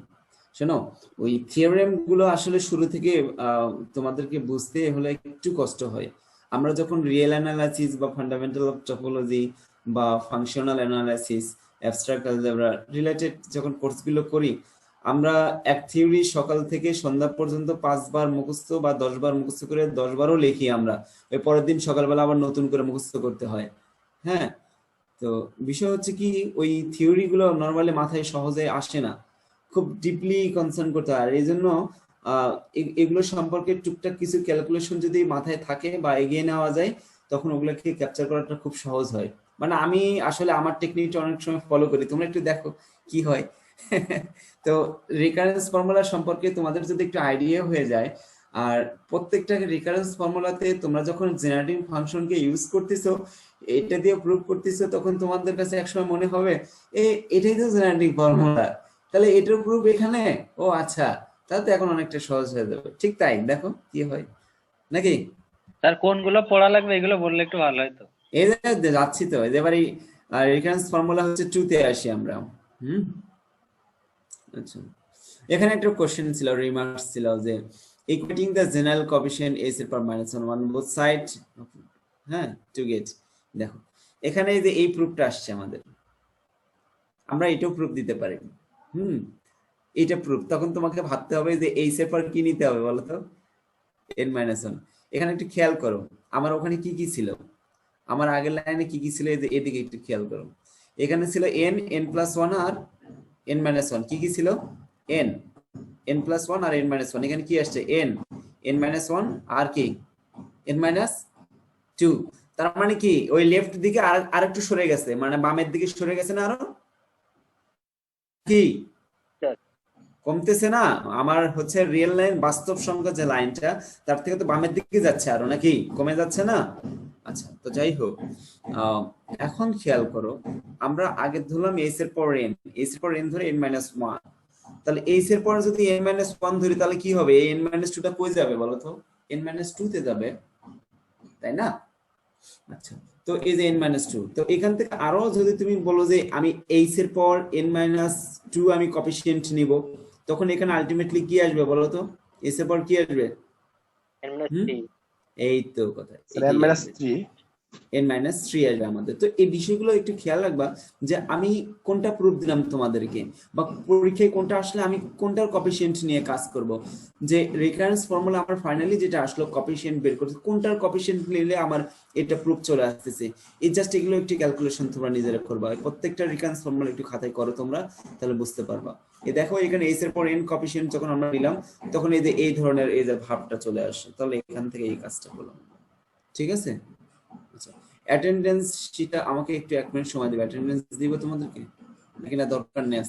শোনো, ওই থিওরেম গুলো আসলে শুরু থেকে তোমাদেরকে বুঝতে হলে একটু কষ্ট হয়। আমরা যখন রিয়েল অ্যানালাইসিস বা ফান্ডামেন্টাল অফ টপোলজি বা functional analysis, abstract algebra related যখন কোর্সগুলো করি, আমরা এক থিওরি সকাল থেকে সন্ধ্যা পর্যন্ত 5 বার মুখস্থ বা 10 বার মুখস্থ করে 10 বারও লিখি আমরা, ওই পরের দিন সকালবেলা আবার নতুন করে মুখস্থ করতে হয়। হ্যাঁ, তো বিষয় হচ্ছে কি, ওই থিওরি গুলো নর্মালি মাথায় সহজে আসে না, খুব ডিপলি কনসার্ন করতে হয়। আর এই জন্য এগুলো সম্পর্কে টুকটাক কিছু ক্যালকুলেশন যদি মাথায় থাকে বা এগিয়ে নেওয়া যায়, তখন ওগুলোকে ক্যাপচার করাটা খুব সহজ হয়। মানে আমি আসলে আমার টেকনিকটা অনেক সময় ফলো করি, তোমরা একটু দেখো কি হয়। তো রিকারেন্স ফর্মুলা সম্পর্কে তোমাদের যদি একটু আইডিয়া হয়ে যায়, আর প্রত্যেকটা রিকারেন্স ফর্মুলাতে তোমরা যখন জেনারেটিং ফাংশনকে ইউজ করতেছো, এটা দিয়ে প্রুভ করতেছো, তখন তোমাদের কাছে একসময় মনে হবে এটাই তো জেনারেটিং ফর্মুলা, তাহলে এটার প্রুফ এখানে, ও আচ্ছা, তাহলে তো এখন অনেকটা সহজ হয়ে যাবে। ঠিক তাই, দেখো কি হয় নাকি।
স্যার কোনগুলো পড়া লাগবে এগুলো বললে একটু ভালো হয় তো।
এই যে যাচ্ছি তো, এবারে রিকারেন্স ফর্মুলা হচ্ছে 2 তে আসি আমরা। আচ্ছা, এখানে একটা কোশ্চেন ছিল, রিমার্কস ছিল যে equating the general coefficient S এর পাওয়ার -1 বোথ সাইড, হ্যাঁ, টু গেট। দেখো এখানে এই যে এই প্রুফটা আসছে আমাদের, আমরা এটাও প্রুফ দিতে পারি। এটা প্রুফ, তখন তোমাকে ভাবতে হবে যে এইচ এর পর কি নিতে হবে বলো তো, n-1। এখানে একটু খেয়াল করো আমার ওখানে কি কি ছিল, আমার আগের লাইনে কি কি ছিল, এই যে এদিকে একটু খেয়াল করো। এখানে ছিল n+1 আর n-1। কি কি ছিল? n+1 আর n-1। এখানে কি আসছে? n-1 আর কি n-2। তার মানে কি ওই লেফট দিকে আর একটু সরে গেছে, মানে বামের দিকে সরে গেছে না, আরো কি কমতেছে না? আমার হচ্ছে রিয়েল লাইন, বাস্তব সংখ্যা যে লাইনটা, তার থেকে তো বামের দিকে যাচ্ছে আরো, নাকি কমে যাচ্ছে না? আচ্ছা, তো যাই হোক, এখন খেয়াল করো, আমরা আগে ধরলাম এইচ এর পর n, এইচ এর পর n ধরে n-1, তাহলে এইচ এর পর যদি n-1 ধরি তাহলে কি হবে? এই n-2 টা কই যাবে বলো তো? n-2 তে যাবে, তাই না? আচ্ছা, তো এই যে n-2, তো এখান থেকে আরো যদি তুমি বলো যে আমি এইচ এর পর n-2 আমি কোএফিসিয়েন্ট নিব, তখন এখানে আলটিমেটলি কি আসবে বলো তো? এইচ এর পর কি আসবে? এই তো কথা, n-3 আসবে আমাদের। তো এই বিষয়গুলো একটু খেয়াল রাখবা যে আমি কোনটা প্রুফ দিলাম তোমাদেরকে, বা পরীক্ষায় কোনটা আসলে আমি কোনটার কোএফিসিয়েন্ট নিয়ে কাজ করব। যে রিকারেন্স ফর্মুলা আমার ফাইনালি যেটা আসলো কোএফিসিয়েন্ট বের করতে, কোনটার কোএফিসিয়েন্ট নিলে আমার এটা প্রুফ চলে আসতেছে, এই জাস্ট এগুলো একটু ক্যালকুলেশন তোমরা নিজেরা করবা। প্রত্যেকটা রিকারেন্স ফর্মুলা একটু খাতায় করো তোমরা, তাহলে বুঝতে পারবা। এই দেখো এখানে এইচ এর পর n কোএফিসিয়েন্ট যখন আমরা নিলাম, তখন এই যে এই ধরনের এই যে ভাবটা চলে আসে, তাহলে এখান থেকে এই কাজটা করলাম। ঠিক আছে? আচ্ছা, অ্যাটেন্ডেন্স শিটটা আমাকে একটু 1 মিনিট সময় দিবে। অ্যাটেন্ডেন্স দিব তোমাদেরকে নাকি না দরকার নেই?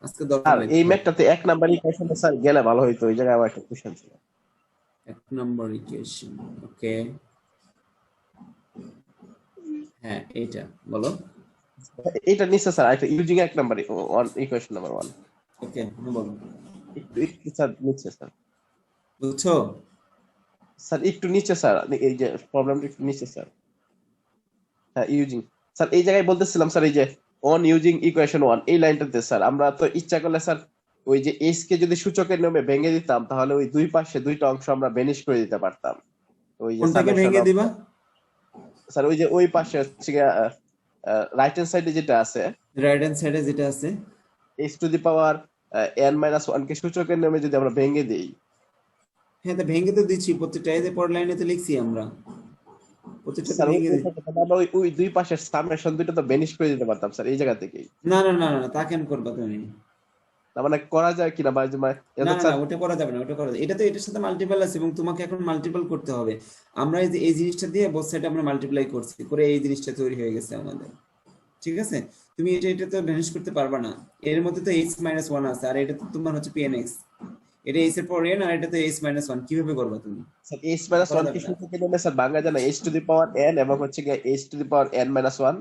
আজকে দরকার নেই।
এই ম্যাথটাতে 1 নাম্বার ইকুয়েশনে স্যার গেলে ভালো হইতো, ওই জায়গায় আমার একটা কোশ্চেন ছিল।
1 নম্বর ইকুয়েশন, ওকে, হ্যাঁ এইটা বলো।
এটা নিচে স্যার একটা ইউজিং 1 নাম্বার ইকুয়েশন নাম্বার 1,
ওকে, বলো
একটু স্যার নিচে স্যার,
বুঝছো?
স্যার একটু নিচে স্যার, এই যে প্রবলেমটা একটু নিচে স্যার। হ্যাঁ, ইউজিং স্যার এই জায়গায় বলতেছিলাম স্যার, এই যে অন ইউজিং ইকুয়েশন 1 এই লাইনটাতে স্যার আমরা তো ইচ্ছা করলে স্যার ওই যে এইচ কে যদি সূচকের নিয়মে ভেঙে দিতাম, তাহলে ওই দুই পাশে দুইটা অংশ আমরা বেনিশ করে দিতে পারতাম। ওই যে
কোনটাকে ভেঙে দিবা
স্যার? ওই যে ওই পাশে হচ্ছে রাইট হ্যান্ড সাইডে যেটা আছে,
রাইট হ্যান্ড সাইডে যেটা আছে
h to the power n-1 কে সূচকের নিয়মে যদি আমরা ভেঙে দেই।
হ্যাঁ, তো ভেঙে তো দিচ্ছি, প্রত্যেকটা এই যে পরের লাইনে তো লিখছি আমরা, প্রত্যেকটা
স্যার
ভেঙে দিচ্ছি।
আমরা ওই দুই পাশের সামেশন দুইটা তো বেনিশ করে দিতে পারতাম স্যার এই জায়গা থেকেই।
না না না না, তা কেন করবা তুমি?
তার মানে করা যায় কিনা বা
না না, ওটা করা যাবে না, ওটা করা যাবে। এটা তো এটার সাথে মাল্টিপল আছে এবং তোমাকে এখন মাল্টিপল করতে হবে। আমরা এই যে এই জিনিসটা দিয়ে বোথ সাইডে আমরা মাল্টিপ্লাই করছি, করে এই জিনিসটা তৈরি হয়ে গেছে আমাদের। ঠিক আছে, তুমি এটা তো ভ্যানিশ করতে পারবা না। এর মধ্যে তো h-1 আছে, আর এটা তো তোমার হচ্ছে pnx, এটা h এর পর n, আর এটা তো h-1, কিভাবে করবা তুমি?
স্যার h-1 কি সূচকের নিয়মে স্যার ভাঙা যায় না? h to the power n এবং হচ্ছে h to the power n-1,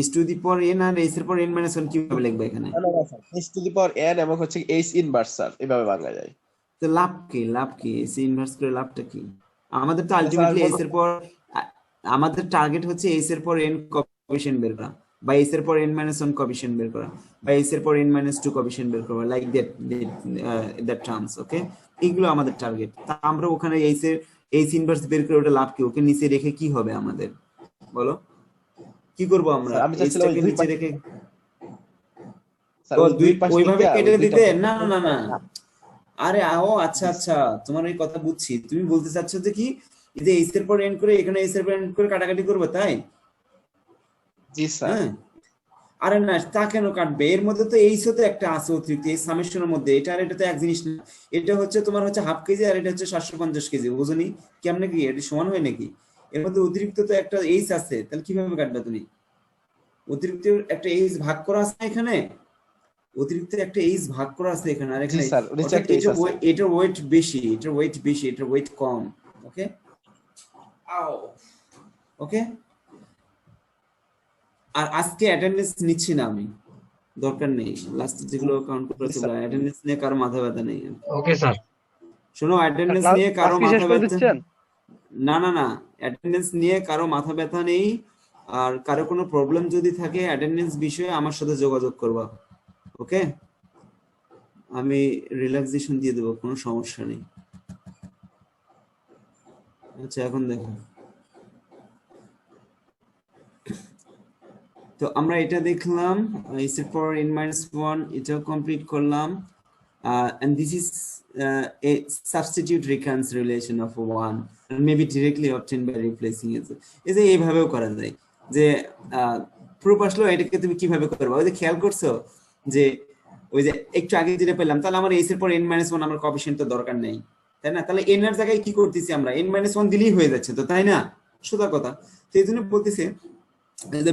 h to the power n আর h এর পর n-1 কিভাবে লিখবা এখানে?
h to the power n এবং হচ্ছে h ইনভার্স স্যার, এভাবে ভাঙা যায়।
তো লাভ কি h ইনভার্স করে লাভটা কি? আমাদের তো আলটিমেটলি h এর পর, আমাদের টার্গেট হচ্ছে h এর পর n কোএফিসিয়েন্ট বের করা, বা h এর পর n-1 কোএফিসিয়েন্ট বের করা, বা h এর পর n-2 কোএফিসিয়েন্ট বের করা, লাইক দ্যাট টার্মস। ওকে, এইগুলো আমাদের টার্গেট। তা আমরা ওখানে h ইনভার্স বের করে ওটা লাভ কি, ওকে নিচে রেখে কি হবে আমাদের বলো? কি করব আমরা? h-টাকে নিচে রেখে ওইভাবে কেটে দিতে? না না না, আরে আচ্ছা আচ্ছা, তোমার এই কথা বুঝছি। তুমি বলতে চাচ্ছ যে কি, এই যে h এর পর n করে এখানে h এর পর n করে কাটাকাটি করবে, তাই?
জি স্যার।
আরে না, তা কেন কাটবে? এর মধ্যে তো h তো একটা আছে অতিরিক্ত, এই সামেশনের মধ্যে। এটা আর এটা তো এক জিনিস না। এটা হচ্ছে তোমার হচ্ছে হাফ কেজি, আর এটা হচ্ছে 750 কেজি। বুঝনি কেমনে কি এটা সমান হয় নাকি? এর মধ্যে অতিরিক্ত তো একটা h আছে, তাহলে কিভাবে কাটবে তুমি? অতিরিক্ত একটা h ভাগ করা আছে এখানে, অতিরিক্ত একটা এইচ ভাগ করা আছে এখানে আর
জি
এখানে,
স্যার, নিচে
অর্থাৎ
একটা এইচ আছে।
এটার ওয়েট বেশি, এটার ওয়েট কম। ওকে, ওকে। আর আজকে অ্যাটেন্ডেন্স নিচ্ছি না আমি, দরকার নেই, লাস্টে যেগুলো কাউন্ট করেছে অ্যাটেন্ডেন্স নিয়ে কারো মাথা ব্যথা নেই।
Okay sir.
শোনো, অ্যাটেন্ডেন্স
ক্লাস
নিয়ে কারো
কি শেষ
মাথা
করে
ব্যথা,
দিচ্ছেন?
না, অ্যাটেন্ডেন্স নিয়ে কারো মাথা ব্যথা নেই। আর কারো কোনো প্রবলেম যদি থাকে অ্যাটেন্ডেন্স বিষয়ে আমার সাথে যোগাযোগ করবা, ওকে? আমি রিল্যাক্সেশন দিয়ে দেবো, কোনো সমস্যা নেই। আচ্ছা, এখন দেখো, তো আমরা এটা দেখলাম, এর পর n-1 এটাও কমপ্লিট করলাম, and this is a substitute recurrence relation of 1 and maybe directly obtained by replacing it. এই যে এইভাবেও করা যায়, যে প্রুফ আসলো, এটাকে তুমি কিভাবে করবে? ওই যে খেয়াল করছো যে ওই যে একটু আগে যেটা পেলাম, তাহলে আমার এর পর n-1 আমার কোএফিসিয়েন্ট তো দরকার নেই, তাই না? তাহলে n এর জায়গায় কি করতেছি আমরা, n-1 দিলেই হয়ে যাচ্ছে তো, তাই না? সোজা কথা। তো এই জন্য বলতেছে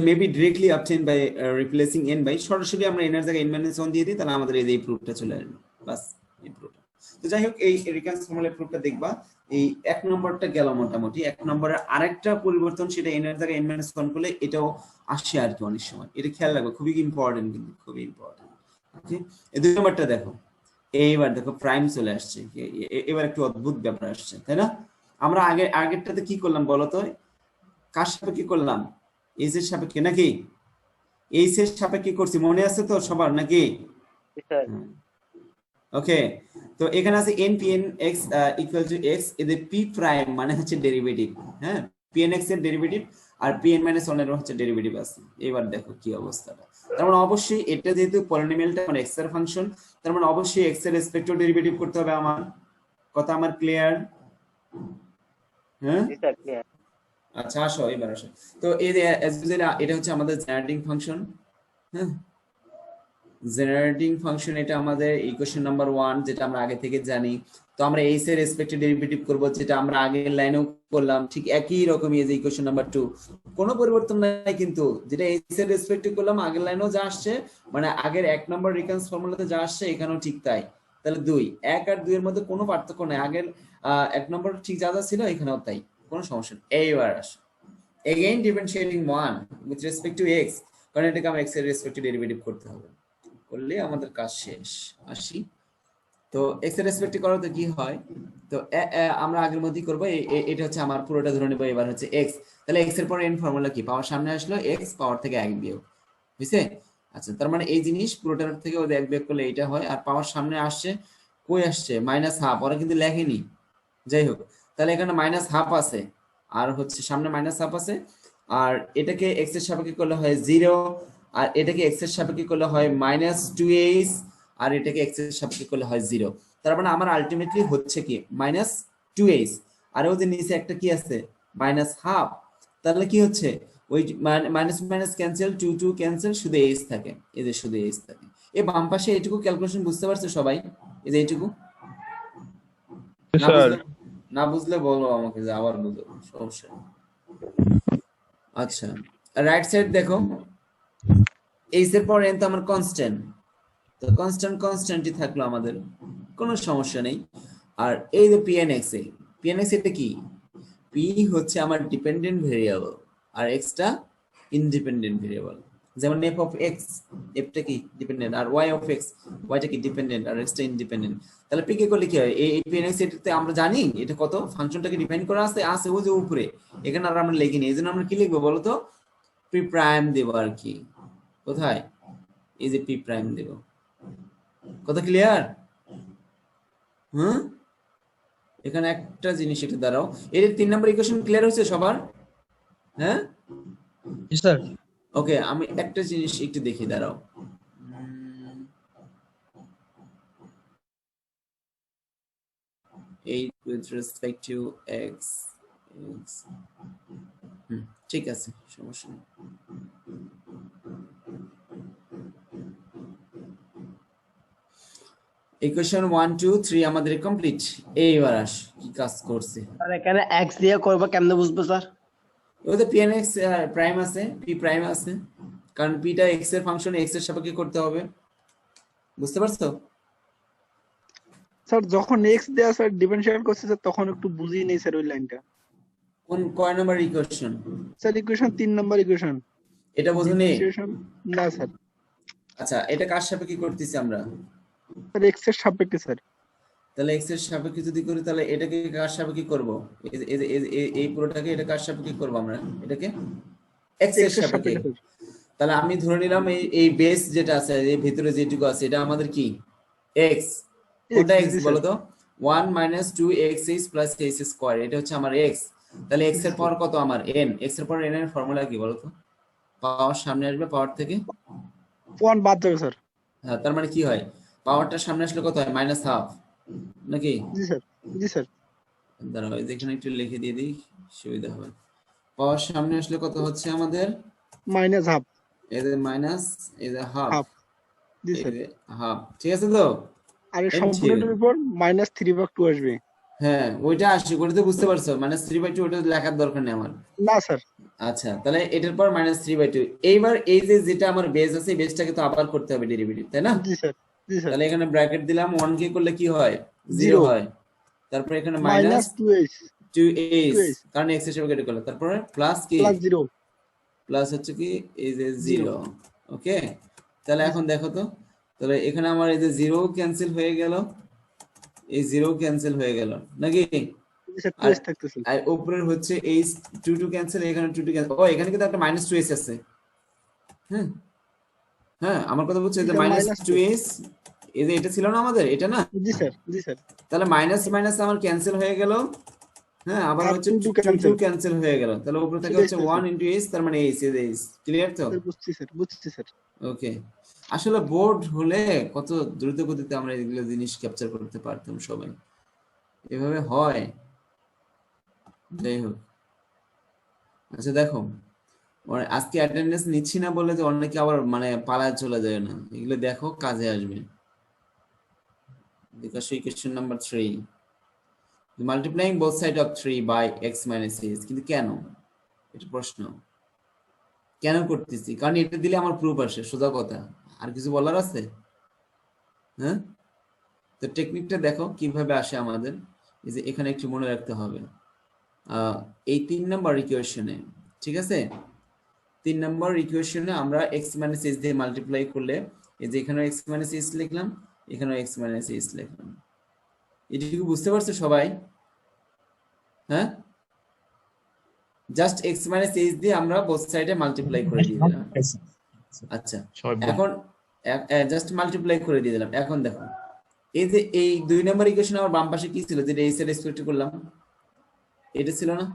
maybe directly obtained by replacing n by, সরাসরি আমরা n এর জায়গায় n-1 দিয়ে দিই, তাহলে আমাদের এই প্রুফটা চলে আসবে, বাস এই প্রুফটা। তো যাই হোক, এই রিকারেন্স ফর্মুলার প্রুফটা দেখবা, এই 1 নম্বরটা গেল মোটামুটি। 1 নম্বরের আরেকটা পরিবর্তন, সেটা n এর জায়গায় n-1 করলে এটাও আসে আর কি অনেক সময়, এটা খেয়াল রাখবে, খুবই ইম্পর্টেন্ট, কিন্তু খুবই ইম্পর্টেন্ট। ওকে, এই 2 নম্বরটা দেখো, এইবার দেখো প্রাইম চলে আসছে, এবার একটু অদ্ভুত ব্যাপার আসছে, তাই না? আমরা আগেরটাতে কি করলাম বলতো, কার সাপেক্ষে করলাম? এইচ এর সাপেক্ষে নাকি? এইচ এর সাপেক্ষে করছি, মনে আছে তো সবার নাকি? ওকে, তো এখানে আছে n(pn(x) = x, এদের p প্রাইম মানে হচ্ছে ডেরিভেটিভ, হ্যাঁ, pn(x) এর ডেরিভেটিভ আর pn-1 এর হচ্ছে ডেরিভেটিভ আছে। এবার দেখো কি অবস্থাটা, তার মানে অবশ্যই এটা যেহেতু পলিনোমিয়ালটা মানে x এর ফাংশন, তার মানে অবশ্যই x এর রেসপেক্টে ডেরিভেটিভ করতে হবে আমার, কথা আমার ক্লিয়ার? হ্যাঁ, আচ্ছা, আসো এবার আসো। তো এই যে এটা হচ্ছে আমাদের জেনারেটিং ফাংশন, হ্যাঁ, জেনারেটিং ফাংশন, এটা আমাদের ইকুয়েশন নাম্বার 1, যেটা আমরা আগে থেকে জানি। তো আমরা এইচ এর রেসপেক্টে ডেরিভেটিভ করব, যেটা আমরা আগের লাইনেও করলাম, ঠিক একই রকমই। এই যে ইকুয়েশন নাম্বার 2, কোনো পরিবর্তন নাই কিন্তু, যেটা এইচ এর রেসপেক্টে করলাম আগের লাইনেও যা আসছে, মানে আগের 1 নম্বর রিকারেন্স ফর্মুলাতে যা আসছে এখানেও ঠিক তাই। তাহলে 2, 1 আর 2 এর মধ্যে কোনো পার্থক্য নাই, আগের 1 নম্বর ঠিক যা যা ছিল এখানেও তাই, কোনো সমস্যা নেই। এইবার আসো, again differentiating 1 with respect to x, কারণ এটাকে আমরা x এর রেসপেক্টে ডেরিভেটিভ করতে হবে, করলে আমাদের কাজ শেষ। আসি, তো x এর রেসপেক্টে করতে কি হয়, তো আমরা আগের মধ্যেই করব, এটা হচ্ছে আমার পুরোটা ধরে নেব, এবার হচ্ছে x, তাহলে x এর পর n ফর্মুলা কি, পাওয়ার সামনে আসলো x, পাওয়ার থেকে 1 বিয়োগ, বুঝছে? আচ্ছা, তার মানে এই জিনিস পুরোটার থেকে ওদের 1 বিয়োগ করলে এটা হয়, আর পাওয়ার সামনে আসছে, কই আসছে -1/2, ওরা কিন্তু লেখেনি, যাই হোক, তাহলে এখানে -1/2 আছে, আর হচ্ছে সামনে -1/2 আছে, আর এটাকে x এর সাপেক্ষে করলে হয় 0, আর এটাকে x এর সাপেক্ষে করলে হয় -2h, আর এটাকে x এর সাপেক্ষে করলে হয় 0। তার মানে আমার আলটিমেটলি হচ্ছে কি -2h, আর ওই যে নিচে একটা কি আছে -1/2, তাহলে কি হচ্ছে, ওই মাইনাস মাইনাস ক্যান্সেল, 2 ক্যান্সেল, শুধু h থাকে, এই যে শুধু h থাকে। এই বাম পাশে এইটুকু ক্যালকুলেশন বুঝতে পারছো সবাই? এই যে এইটুকু না বুঝলে বলো আমাকে, যে আবার বুঝো, সমস্যা। আচ্ছা, রাইট সাইড দেখো, এইচ এর পর n তো আমার কনস্ট্যান্ট, তো কনস্ট্যান্টই থাকলো আমাদের, কোনো সমস্যা নেই। আর এই যে pn(x), এটা কি, p হচ্ছে আমার ডিপেন্ডেন্ট ভেরিয়েবল আর x টা ইন্ডিপেন্ডেন্ট ভেরিয়েবল, যেমন f of x, f টা কি ডিপেন্ডেন্ট, আর y of x, y টা কি ডিপেন্ডেন্ট, আর x টা ইন্ডিপেন্ডেন্ট। তাহলে p কে করলে কি হয়, এই pn(x) এটাতে আমরা জানি এটা কত, ফাংশনটাকে ডিফাইন করা আছে ওই যে উপরে, এখানে আর আমরা লিখিনি, এজন্য আমরা কি লিখবো বলো তো, p প্রাইম দেব আর কি, কোথায়, এই যে p প্রাইম দেব, কথা ক্লিয়ার? হুম, এখানে একটা জিনিস একটু দাঁড়াও, এর 3 নম্বর ইকুয়েশন ক্লিয়ার হয়েছে সবার? হ্যাঁ
স্যার।
ওকে, আমি একটা জিনিস একটু দেখি, দাঁড়াও, এই with respect to x, ঠিক আছে, সমস্যা নেই। ইকুয়েশন 1 2 3 আমাদের কমপ্লিট। এইবার আস কি কাজ করছে,
স্যার এখানে x দিয়ে করব, কেমনে বুঝবো স্যার?
ওতে pn(x) প্রাইম আছে, p প্রাইম আছে, কারণ p টা x এর ফাংশন, x এর সাপেক্ষে করতে হবে। বুঝতে পারছো?
স্যার যখন এক্স দেয়া স্যার ডিফারেন্সিয়েট করছে স্যার তখন একটু বুঝি নেই স্যার ওই লাইনটা।
কোন কয় নাম্বার ইকুয়েশন?
স্যার ইকুয়েশন 3 নম্বর ইকুয়েশন।
এটা বোঝনি?
ডিফারেন্সিয়েশন না স্যার।
আচ্ছা, এটা কার সাপেক্ষে করতেছি আমরা?
স্যার এক্স এর সাপেক্ষে স্যার।
তাহলে এক্স এর সাপেক্ষে যদি করি তাহলে এটাকে কার সাপেক্ষে করব? এই পুরোটাকে এটা কার সাপেক্ষে করব আমরা? এটাকে এক্স এর
এক্স এর
সাপেক্ষে।
সাপেক্ষে।
তাহলে আমি ধরে নিলাম এই বেস যেটা আছে, এই ভিতরে যেটুকু আছে এটা আমাদের কি? এক্স। কোনটা এক্স বলো তো? 1 - 2x + x স্কয়ার, এটা হচ্ছে আমার এক্স। তাহলে এক্স এর পাওয়ার কত আমার? n। এক্স এর পাওয়ার n এর ফর্মুলা কি বলো তো? পাওয়ার সামনে আসবে, পাওয়ার থেকে
1 বাদ যাবে স্যার।
হ্যাঁ, তার মানে কি হয়? পাওয়ারটা সামনে আসলে কত হয়? -1/2 নাকি?
জি স্যার, জি স্যার।
দাঁড়াও, এখানে একটু লিখে দিয়ে দিই, সুবিধা হবে। পাওয়ার সামনে আসলে কত হচ্ছে আমাদের?
-1/2।
এই যে মাইনাস, এই যে হাফ,
হাফ। জি
এই
স্যার।
যে হাফ, ঠিক আছে তো?
আর এই সম্পূর্ণটার উপর -3/2 আসবে।
হ্যাঁ, ওইটা আসছে, ওটা তো বুঝতে পারছো। -3/2 ওটা লেখার দরকার নেই আমার।
না স্যার।
আচ্ছা, তাহলে এটার পর -3/2। এইবার এই যে যেটা আমার বেস আছে, বেসটাকে তো আবার করতে হবে ডেরিভেটিভ, তাই না?
জি স্যার, জি স্যার।
তাহলে এখানে ব্র্যাকেট দিলাম, 1 কে করলে কি হয়? 0 হয়। তারপর এখানে
-2h
-2h, কারণ x হিসেবে কেটে করলে। তারপরে প্লাস কি?
+0
প্লাস হচ্ছে কি এই যে 0। ওকে, তাহলে এখন দেখো তো, তাহলে এখানে আমার এই যে 0 ক্যান্সেল হয়ে গেল, এই 0 ক্যান্সেল হয়ে গেল নাকি?
আর থাকতেছে।
আর উপরের হচ্ছে এই 2 ক্যান্সেল, এখানে 2 ক্যান্সেল। ও, এখানে কিন্তু একটা -2h আছে। হ্যাঁ হ্যাঁ, আমার কথা বলছে যে -2h, এই যে এটা ছিল না আমাদের, এটা না?
জি স্যার, জি স্যার।
তাহলে মাইনাস মাইনাস আমার ক্যান্সেল হয়ে গেল। হ্যাঁ, আবার
আর
হচ্ছে
2
ক্যান্সেল হয়ে গেল। তাহলে উপরে থেকে হচ্ছে 1 * h, তার মানে h, এই h। ক্লিয়ার তো?
বুঝছি স্যার, বুঝছি স্যার।
ওকে, আসলে বোর্ড হলে কত দ্রুত গতিতে আমরা এগুলো জিনিস ক্যাপচার করতে পারতাম সবাই। এভাবে হয়। যাই হোক, আচ্ছা দেখো, আজকে অ্যাটেন্ডেন্স নিচ্ছি না বলে যে অনেকে আবার মানে পালায় চলে যায় না, এগুলো দেখো কাজে আসবে। because equation number 3, multiplying both sides of 3 by x minus h, কিন্তু কেন? এটা প্রশ্ন। কেন করতেছি? কারণ এটা দিলে আমার প্রুফ আসে, সোজা কথা। আর কিছু বলার আছে? হ্যাঁ, তো টেকনিকটা দেখো কিভাবে আসে আমাদের। এই যে এখানে একটু মনে রাখতে হবে, এই 3 নাম্বার ইকুয়েশনে, ঠিক আছে, 3 নাম্বার ইকুয়েশনে আমরা x minus h দিয়ে মাল্টিপ্লাই করলে, এই যে এখানে x minus h লিখলাম, এখানেও x minus h লিখলাম। এটা কি বুঝতে পারছো সবাই? হ্যাঁ, জাস্ট x minus h দিয়ে আমরা বোথ সাইডে মাল্টিপ্লাই করে দিয়ে দিলাম। আচ্ছা, এখন জাস্ট মাল্টিপ্লাই করে দিয়ে দিলাম। এখন দেখো, এই যে এই 2 নাম্বার ইকুয়েশন আমার বাম পাশে কি ছিল, যেটা এই সাইড এক্সপেক্ট করলাম, এটা ছিল না?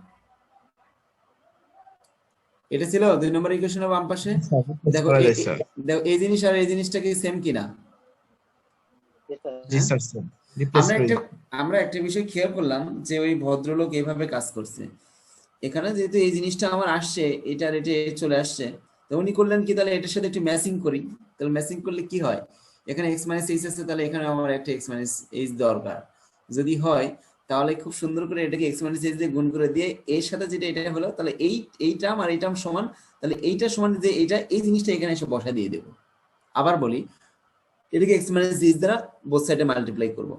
এটা ছিল 2 নাম্বার ইকুয়েশনের বাম পাশে। দেখো দেখো, এই জিনিস আর এই জিনিসটা কি সেম কিনা?
জি স্যার, স্যার
আমরা একটা বিষয় খেয়াল করলাম যে ওই ভদ্রলোক এইভাবে কাজ করছে। এখানে যেহেতু এই জিনিসটা আমার আসছে, এটা রেটে চলে আসছে, তো উনি করলেন কি, তাহলে এটার সাথে একটু ম্যাচিং করি। তাহলে ম্যাচিং করলে কি হয়? এখানে x minus h আছে, তাহলে এখানে আমার একটা x minus h দরকার। যদি হয় তাহলে খুব সুন্দর করে এটাকে x minus h দিয়ে গুণ করে দিয়ে এর সাথে যেটা এটা হলো, তাহলে এই টার্ম আর এই টার্ম সমান, তাহলে এইটা সমান যে এইটা, এই জিনিসটা এখানে এসে বসা দিয়ে দেব। আবার বলি, এটাকে x minus h দ্বারা বোথ সাইডে মাল্টিপ্লাই করব।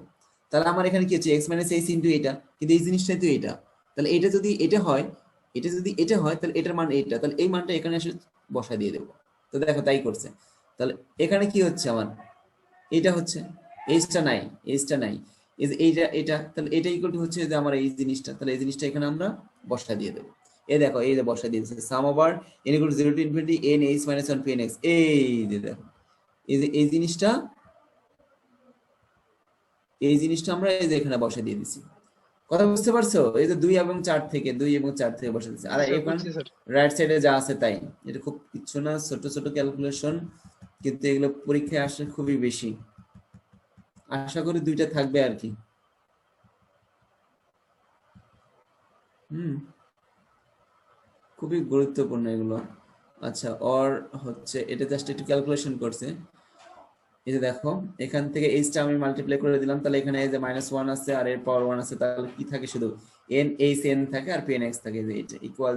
তাহলে আমার এখানে কি হচ্ছে? x minus h ইনটু এটা, কিন্তু এই জিনিসটাই তো এটা। তাহলে এটা যদি এটা হয়, এটা যদি এটা হয়, তাহলে এটার মান এইটা, তাহলে এই মানটা এখানে এসে বসা দিয়ে দেব। তো দেখো তাই করছে। তাহলে এখানে কি হচ্ছে আমার? এইটা হচ্ছে, এইটা নাই, এইটা নাই, এই যে এইটা এটা, তাহলে এটা ইকুয়াল টু হচ্ছে যে আমার এই জিনিসটা, তাহলে এই জিনিসটা এখানে আমরা বসা দিয়ে দেব। এই দেখো, এই যে বসা দিয়েছে, সাম over n = 0 to infinity n h minus 1 p n x। এই যে দেখো, এই যে এই জিনিসটা আমরা এই যে এখানে বসা দিয়ে দিছি। কথা বুঝতে পারছো? এই যে 2 এবং 4 থেকে বসা দিয়েছি। আর এখন রাইট সাইডে যা আছে তাই। এটা খুব কিছু না, ছোট ছোট ক্যালকুলেশন, কিন্তু এগুলো পরীক্ষায় আসলে খুবই বেশি। আশা করি 2টা থাকবে আর কি। খুবই গুরুত্বপূর্ণ এগুলো। আচ্ছা, ওর হচ্ছে এটা জাস্ট একটু ক্যালকুলেশন করছে। এই যে দেখো, এখান থেকে এইচটা আমি মাল্টিপ্লাই করে দিলাম, তাহলে এখানে এই যে -1 আছে আর এর পাওয়ার 1 আছে, তাহলে কি থাকে? শুধু n h n থাকে আর p n x থাকে। যে এটা ইকুয়াল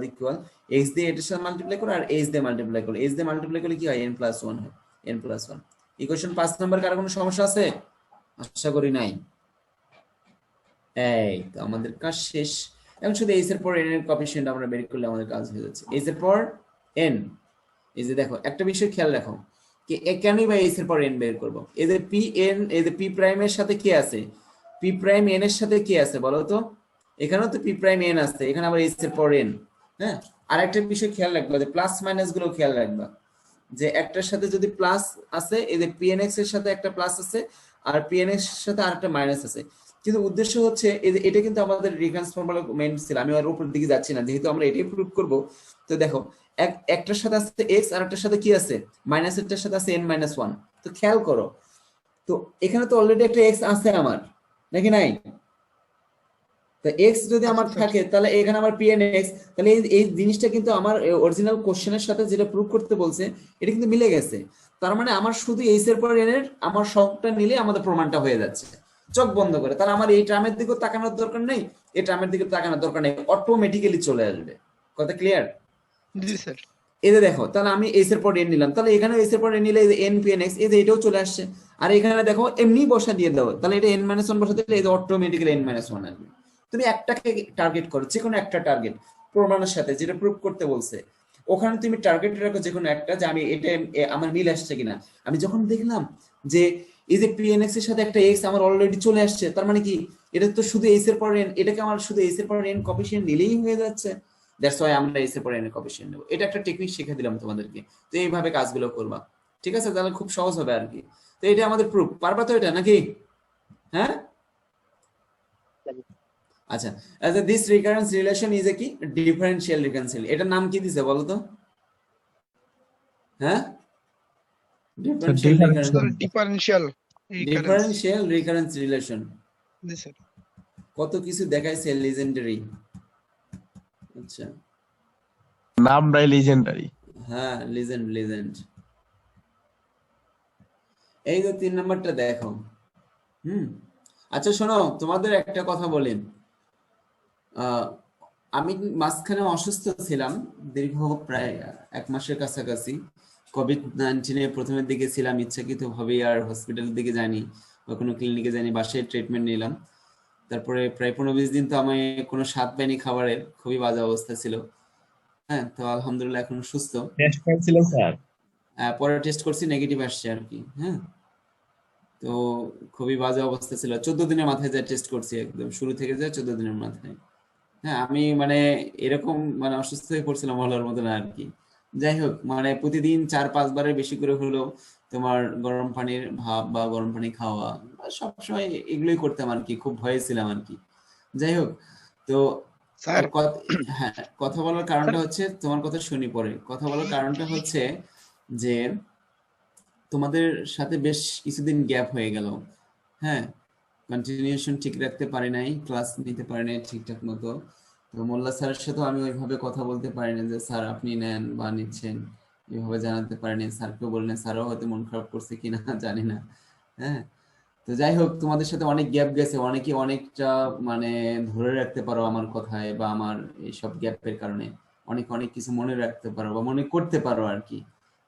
x দিয়ে এটার সাথে মাল্টিপ্লাই করো আর h দিয়ে মাল্টিপ্লাই করো। h দিয়ে মাল্টিপ্লাই করলে কি হয়? n + 1 হয়, n + 1। ইকুয়েশন 5 নাম্বার কার কোনো সমস্যা আছে? আশা করি নাই। এই তো আমাদের কাজ শেষ। এখন শুধু এইচ এর পর এন এর কোএফিসিয়েন্ট আমরা বের করলে আমাদের কাজ হয়ে যাচ্ছে। এইচ এর পর এন, এই যে দেখো একটা বিষয় খেয়াল রাখো কি কেনই বা এইচ এর পর এন বের করব। এই যে পি এন, এই যে পি প্রাইম এর সাথে কি আছে? পি প্রাইম এন এর সাথে কি আছে বলো তো? এখানেও তো পি প্রাইম এন আছে, এখানে আবার এইচ এর পর এন। হ্যাঁ, আর একটা বিষয় খেয়াল রাখবা যে প্লাস মাইনাস গুলো খেয়াল রাখবা, যে একটার সাথে যদি প্লাস আছে, এই যে পিএনএক্স এর সাথে একটা প্লাস আছে আর পিএনএক্স এর সাথে আরেকটা মাইনাস আছে, কিন্তু উদ্দেশ্য হচ্ছে এই যে এটা কিন্তু আমাদের রিফারেন্স ফর্মুলা মেইন ছিল, আমি আর উপরের দিকে যাচ্ছি না যেহেতু আমরা এটাই প্রুভ করব। তো দেখো একটার সাথে আছে এক্স আর একটার সাথে কি আছে? মাইনাস এরটার সাথে আছে এন মাইনাস ওয়ান। তো খেয়াল করো, তো এখানে তো অলরেডি একটা এক্স আছে আমার, নাকি নাই? তো এক্স যদি আমার থাকে তাহলে এখানে আমার পিএনএক্স, তাহলে এই জিনিসটা কিন্তু আমার অরিজিনাল কোশ্চেনের সাথে যেটা প্রুভ করতে বলছে এটা কিন্তু মিলে গেছে। তার মানে আমার শুধু এইচ এর পর এন এর আমার সবটা নিলে আমাদের প্রমাণটা হয়ে যাচ্ছে চোখ বন্ধ করে। তাহলে আমার এই টার্মের দিকেও তাকানোর দরকার নেই, এই টার্মের দিকে তাকানোর দরকার নেই, অটোমেটিক্যালি চলে আসবে। কথা ক্লিয়ার?
জি স্যার।
এই যে দেখো, তাহলে আমি এইচ এর পর এন নিলাম, তাহলে এখানে এইচ এর পর এন নিলে এন পিএনএক্স, এই যে এটাও চলে আসছে। আর এখানে দেখো এমনি বসা দিয়ে দাও, তাহলে এটা এন মাইনাস ওয়ান বসা দিলে এই যে অটোমেটিক্যালি এন মাইনাস ওয়ান আসবে। তুমি একটাকে টার্গেট করো, যে কোনো একটা টার্গেট প্রমাণের সাথে যেটা প্রুভ করতে বলছে, ওখানে তুমি টার্গেট রাখো যে কোনো একটা, যে আমি এটা আমার মিল আসছে কিনা। আমি যখন দেখলাম যে এই যে পিএনএক্স এর সাথে একটা এক্স আমার অলরেডি চলে আসছে, তার মানে কি এটা তো শুধু এইচ এর পর এন, এটাকে আমার শুধু এইচ এর পর এন কোএফিসিয়েন্ট নিলেই হয়ে যাচ্ছে। দ্যাটস ওয়াই আমরা এইচ এর পর এন এর কোএফিসিয়েন্ট নেব। এটা একটা টেকনিক শিখে দিলাম তোমাদেরকে, তো এইভাবে কাজগুলো করবা, ঠিক আছে? তাহলে খুব সহজ হবে আর কি। তো এটা আমাদের প্রুফ, পারবা তো এটা নাকি? হ্যাঁ, আচ্ছা। This recurrence relation is a কি ডিফারেনশিয়াল রিকারেন্সিয়াল, এটার নাম কি দিছে বলো তো? হ্যাঁ, differential recurrence,
differential
differential recurrence relation.
জি স্যার।
কত কিছু দেখাইছে লিজেন্ডারি। আচ্ছা,
নামটাই লিজেন্ডারি।
হ্যাঁ, লিজেন্ড। এই যে 3 নাম্বারটা দেখো। আচ্ছা শোনো, তোমাদের একটা কথা বলি। আমি মাঝখানে অসুস্থ ছিলাম দীর্ঘ প্রায় 1 মাসের কাছাকাছি। কোভিড-19 প্রথমের দিকে ছিলাম, ইচ্ছাকৃত ভাবে আর হসপিটালের দিকে যাইনি বা কোনো ক্লিনিকে যাইনি, বাসায় ট্রিটমেন্ট নিলাম। তারপরে প্রায় 15-20 দিন তো আমি কোনো স্বাদ পাইনি খাবারের, খুবই বাজে অবস্থা ছিল। হ্যাঁ, তো আলহামদুলিল্লাহ এখন সুস্থ।
টেস্ট করেছিলেন স্যার?
পরে টেস্ট করছি, নেগেটিভ আসছে আর কি। হ্যাঁ, তো খুবই বাজে অবস্থা ছিল। 14 দিনের মাথায় যা টেস্ট করছি, একদম শুরু থেকে যায় 14 দিনের মাথায়। হ্যাঁ, আমি মানে এরকম মানে অসুস্থ হয়ে পড়ছিলাম বলার মতো না আর কি। যাই হোক, মানে প্রতিদিন 4-5 বারের বেশি করে হলেও তোমার গরম পানির ভাপ বা গরম পানি খাওয়া, সবসময় এগুলোই করতাম আর কি, খুব ভয়ে ছিলাম আর কি। যাই হোক, তো
স্যার
হ্যাঁ, কথা বলার কারণটা হচ্ছে, তোমার কথা শুনি পরে, কথা বলার কারণটা হচ্ছে যে তোমাদের সাথে বেশ কিছুদিন গ্যাপ হয়ে গেল। হ্যাঁ, কন্টিনিউশন ঠিক রাখতে পারি নাই, ক্লাস নিতে পারি নাই ঠিকঠাক মতো। তো মোল্লা স্যারের সাথেও আমি ওইভাবে কথা বলতে পারি না যে স্যার আপনি নেন বা নিচ্ছেন, এভাবে জানাতে পারিনি। স্যারকেও বলিনি, স্যারও হয়তো মন খারাপ করছে কিনা জানি না। হ্যাঁ, তো যাই হোক, তোমাদের সাথে অনেক গ্যাপ গেছে, অনেকে অনেকটা মানে ধরে রাখতে পারো আমার কথায় বা আমার এইসব গ্যাপের কারণে অনেক অনেক কিছু মনে রাখতে পারো বা মনে করতে পারো আর কি,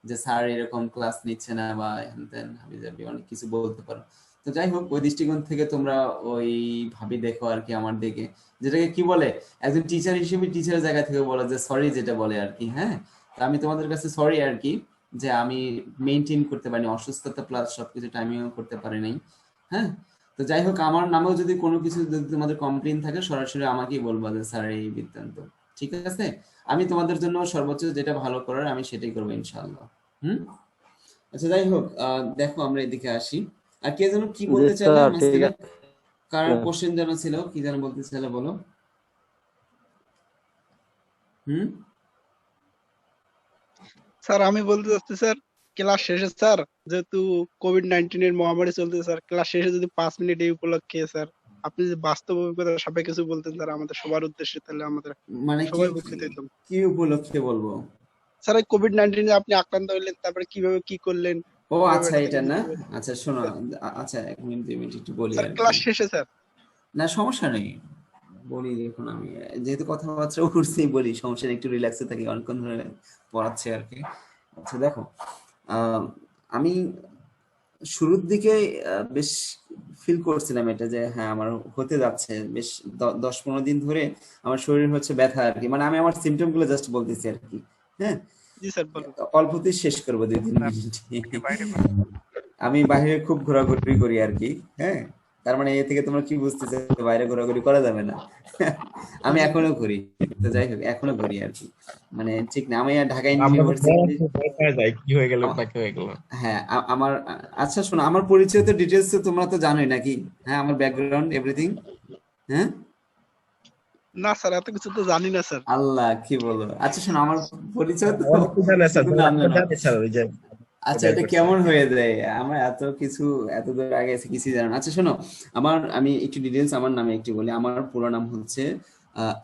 যে স্যার এরকম ক্লাস নিচ্ছে না বা হ্যান ত্যান হাবি জাবি অনেক কিছু বলতে পারো। তো যাই হোক, ওই দৃষ্টিকোণ থেকে তোমরা ওই ভাবি দেখো আর কি আমার দিকে, যেটাকে কি বলে একজন টিচার হিসেবে টিচারের জায়গা থেকে বলা যে সরি, যেটা বলে আর কি। হ্যাঁ, তো আমি তোমাদের কাছে সরি আর কি, যে আমি মেইনটেইন করতে পারিনি, অসুস্থতা প্লাস সবকিছু টাইমিং করতে পারি নাই। হ্যাঁ, তো যাই হোক, আমার নামেও যদি কোনো কিছু যদি তোমাদের কমপ্লেইন থাকে সরাসরি আমাকেই বলবা যে স্যার এই বৃত্তান্ত, ঠিক আছে? আমি তোমাদের জন্য সর্বোচ্চ যেটা ভালো করার আমি সেটাই করবো ইনশাআল্লাহ। আচ্ছা, যাই হোক, দেখো আমরা এদিকে আসি। আর কে যেন কি বলতে চাইলে মাঝখানে, কার কোশ্চেন যেন ছিল, কি যেন বলতে চাইলে বলো।
স্যার আমি বলতে চাচ্ছি স্যার, ক্লাস শেষে স্যার, যেহেতু কোভিড-19 এর মহামারী চলছে স্যার, ক্লাস শেষে যদি 5 মিনিট এই উপলক্ষে স্যার আপনি যদি বাস্তব অভিজ্ঞতার সাপেক্ষে কিছু বলতেন স্যার আমাদের সবার উদ্দেশ্যে, তাহলে আমাদের
মানে
সবাই উপকৃত হইতাম।
কি উপলক্ষে বলবো?
স্যার এই কোভিড-19 এ আপনি আক্রান্ত হইলেন, তারপরে কিভাবে কি করলেন?
ও আচ্ছা, এটা না? আচ্ছা শোনো, আচ্ছা 1 মিনিট 2 মিনিট একটু বলি
স্যার
আর
ক্লাস
কি।
শেষে স্যার।
না সমস্যা নেই, বলি। দেখুন আমি যেহেতু কথাবার্তা করছি বলি, সমস্যা নেই, একটু রিল্যাক্সে থাকি, অনেকক্ষণ ধরে পড়াচ্ছে আর কি। আচ্ছা দেখো, আমি শুরুর দিকে বেশ ফিল করছিলাম এটা যে হ্যাঁ আমার হতে যাচ্ছে বেশ 10-15 দিন ধরে আমার শরীর হচ্ছে ব্যথা আর কি, মানে আমি আমার সিমটম গুলো জাস্ট বলতেছি আর কি। হ্যাঁ,
জি স্যার বলুন।
অল্পতেই শেষ করবো 2-3 মিনিটে। আমি বাইরে খুব ঘোরাঘুরি করি আর কি। হ্যাঁ, তার মানে এ থেকে তোমরা কি বুঝতেছো বাইরে ঘোরাঘুরি করা যাবে না? আমি এখনো করি, তো যাই হোক এখনো করি আর কি, মানে ঠিক না। আমি ঢাকা ইউনিভার্সিটি
যায় কি হয়ে গেল না কি হয়ে গেল।
হ্যাঁ আমার আচ্ছা শোনো, আমার পরিচয় তো ডিটেলস তো তোমরা তো জানোই নাকি? হ্যাঁ, আমার ব্যাকগ্রাউন্ড এভরিথিং। হ্যাঁ,
না স্যার এত কিছু তো জানি না স্যার।
আল্লাহ কি বলো। আচ্ছা শোনো, আমার পরিচয় তো
জানে স্যার,
শুধু জানলে না।
জানে স্যার ওই যে
আচ্ছা, এটা কেমন হয়ে যায়? আমরা এত কিছু এত দূর আগে এসে কিছুই জানো না। আচ্ছা শোনো, আমি একটু ডিটেলস আমার নামে একটু বলি। আমার পুরো নাম হচ্ছে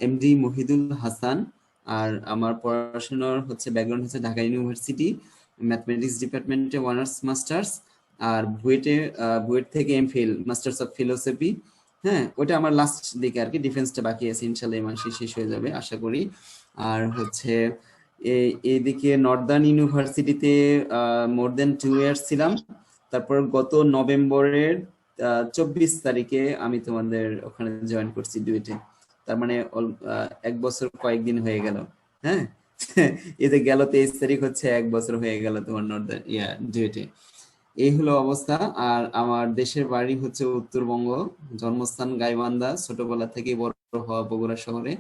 এমডি মহিদুল হাসান। আর আমার পড়াশোনার হচ্ছে ব্যাকগ্রাউন্ড হচ্ছে ঢাকা ইউনিভার্সিটি, ম্যাথমেটিক্স ডিপার্টমেন্টে অনার্স মাস্টার্স, আর বুয়েট থেকে এমফিল মাস্টার্স অফ ফিলোসফি। হ্যাঁ, ওটা আমার লাস্ট দিকে আর কি, ডিফেন্সটা বাকি আছে, ইনশাল্লাহ এই মাসে শেষ হয়ে যাবে আশা করি। আর হচ্ছে এইদিকে নর্দার্ন ইউনিভার্সিটিতে মোর দেন 2 ইয়ার্স ছিলাম। তারপর গত নভেম্বরের 24 তারিখে আমি তোমাদের ওখানে জয়েন করছি ডুয়েটে। তার মানে 1 বছর কয়েকদিন হয়ে গেল। হ্যাঁ, এতে গেল 23 তারিখ হচ্ছে 1 বছর হয়ে গেল তোমার নর্দার্ন ডুয়েটে। এই হলো অবস্থা। আর আমার দেশের বাড়ি হচ্ছে উত্তরবঙ্গ, জন্মস্থান গাইবান্ধা, ছোটবেলা থেকে বড় হওয়া বগুড়া শহরে।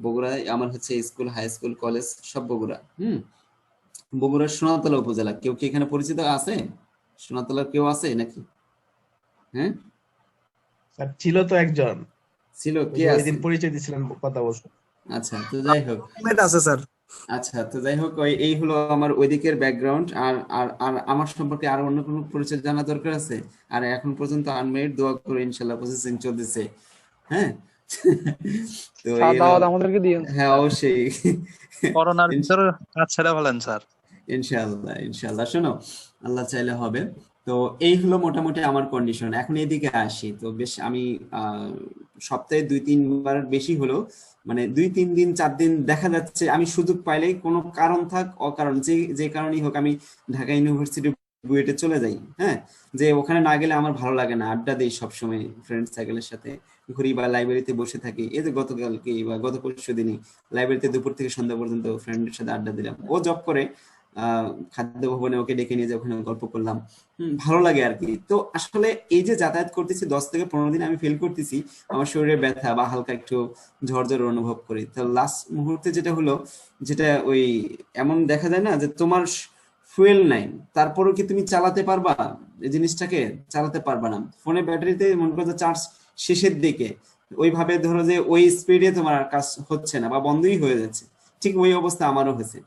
বগুড়ায় আমার হচ্ছে স্কুল, হাই স্কুল, কলেজ সব বগুড়া। বগুড়ার সোনাতলা উপজেলা। কেউ কি এখানে পরিচিত আছে? সোনাতলার কেউ আছে নাকি? হ্যাঁ
স্যার ছিল তো একজন,
ছিল,
ওই
কে
যে ওই
আছে?
দিন পরিচয় দিছিলেন কথা বলছো।
আচ্ছা, তো যাই হোক
আছে স্যার।
আচ্ছা, তো যাই হোক এই হলো আমার ওইদিকের ব্যাকগ্রাউন্ড। আর আর আর আমার সম্পর্কে আর অন্য কোনো পরিচয় জানা দরকার আছে? আর এখন পর্যন্ত আনমেরিড, দোয়া করে ইনশাল্লাহ প্রসেসিং চলতেছে। হ্যাঁ, তো
স্যার
এই হলো।
দাওয়াত আমাদেরকে দিয়েন।
হ্যাঁ অবশ্যই,
করোনার ভিতরে কাজ ছেড়ে ফেলেন স্যার।
ইনশাআল্লাহ ইনশাআল্লাহ। শোনো, আল্লাহ চাইলে হবে। তো এই হলো মোটামুটি আমার কন্ডিশন। এখন এদিকে আসি, তো বেশ আমি সপ্তাহে 2-3 বার বেশি হলো, মানে 2-3 দিন 4 দিন দেখা যাচ্ছে আমি সুযোগ পাইলেই কোনো কারণ থাক অকারণ যে কারণেই হোক আমি ঢাকা ইউনিভার্সিটি বুয়েটে চলে যাই। হ্যাঁ, যে ওখানে না গেলে আমার ভালো লাগে না। আড্ডা দেই সবসময় ফ্রেন্ড সার্কেলের সাথে, ঘুরি বা লাইব্রেরিতে বসে থাকি। এই যে গতকালকে বা গত পরশু দিনই লাইব্রেরিতে দুপুর থেকে সন্ধ্যা পর্যন্ত ফ্রেন্ডের সাথে আড্ডা দিলাম। ও জব করে খাদ্য ভবনে, ওকে ডেকে নিয়ে যে ওখানে গল্প করলাম। ভালো লাগে আর কি। তো আসলে এই যে যাতায়াত করতেছি 10 থেকে 15 দিন, আমি ফিল করতেছি আমার শরীরে ব্যথা বা হালকা একটু ঝরঝর অনুভব করি। তো লাস্ট মুহূর্তে যেটা হলো, যেটা ওই এমন দেখা যায় না যে তোমার ফুয়েল নাই, তারপরেও কি তুমি চালাতে পারবা? এই জিনিসটাকে চালাতে পারবা না। ফোনে ব্যাটারিতে মনে করো চার্জ শেষের দিকে, ওইভাবে ধরো যে ওই স্পিডে তোমার আর কাজ হচ্ছে না বা বন্ধই হয়ে যাচ্ছে। ঠিক ওই অবস্থা আমারও হয়েছে।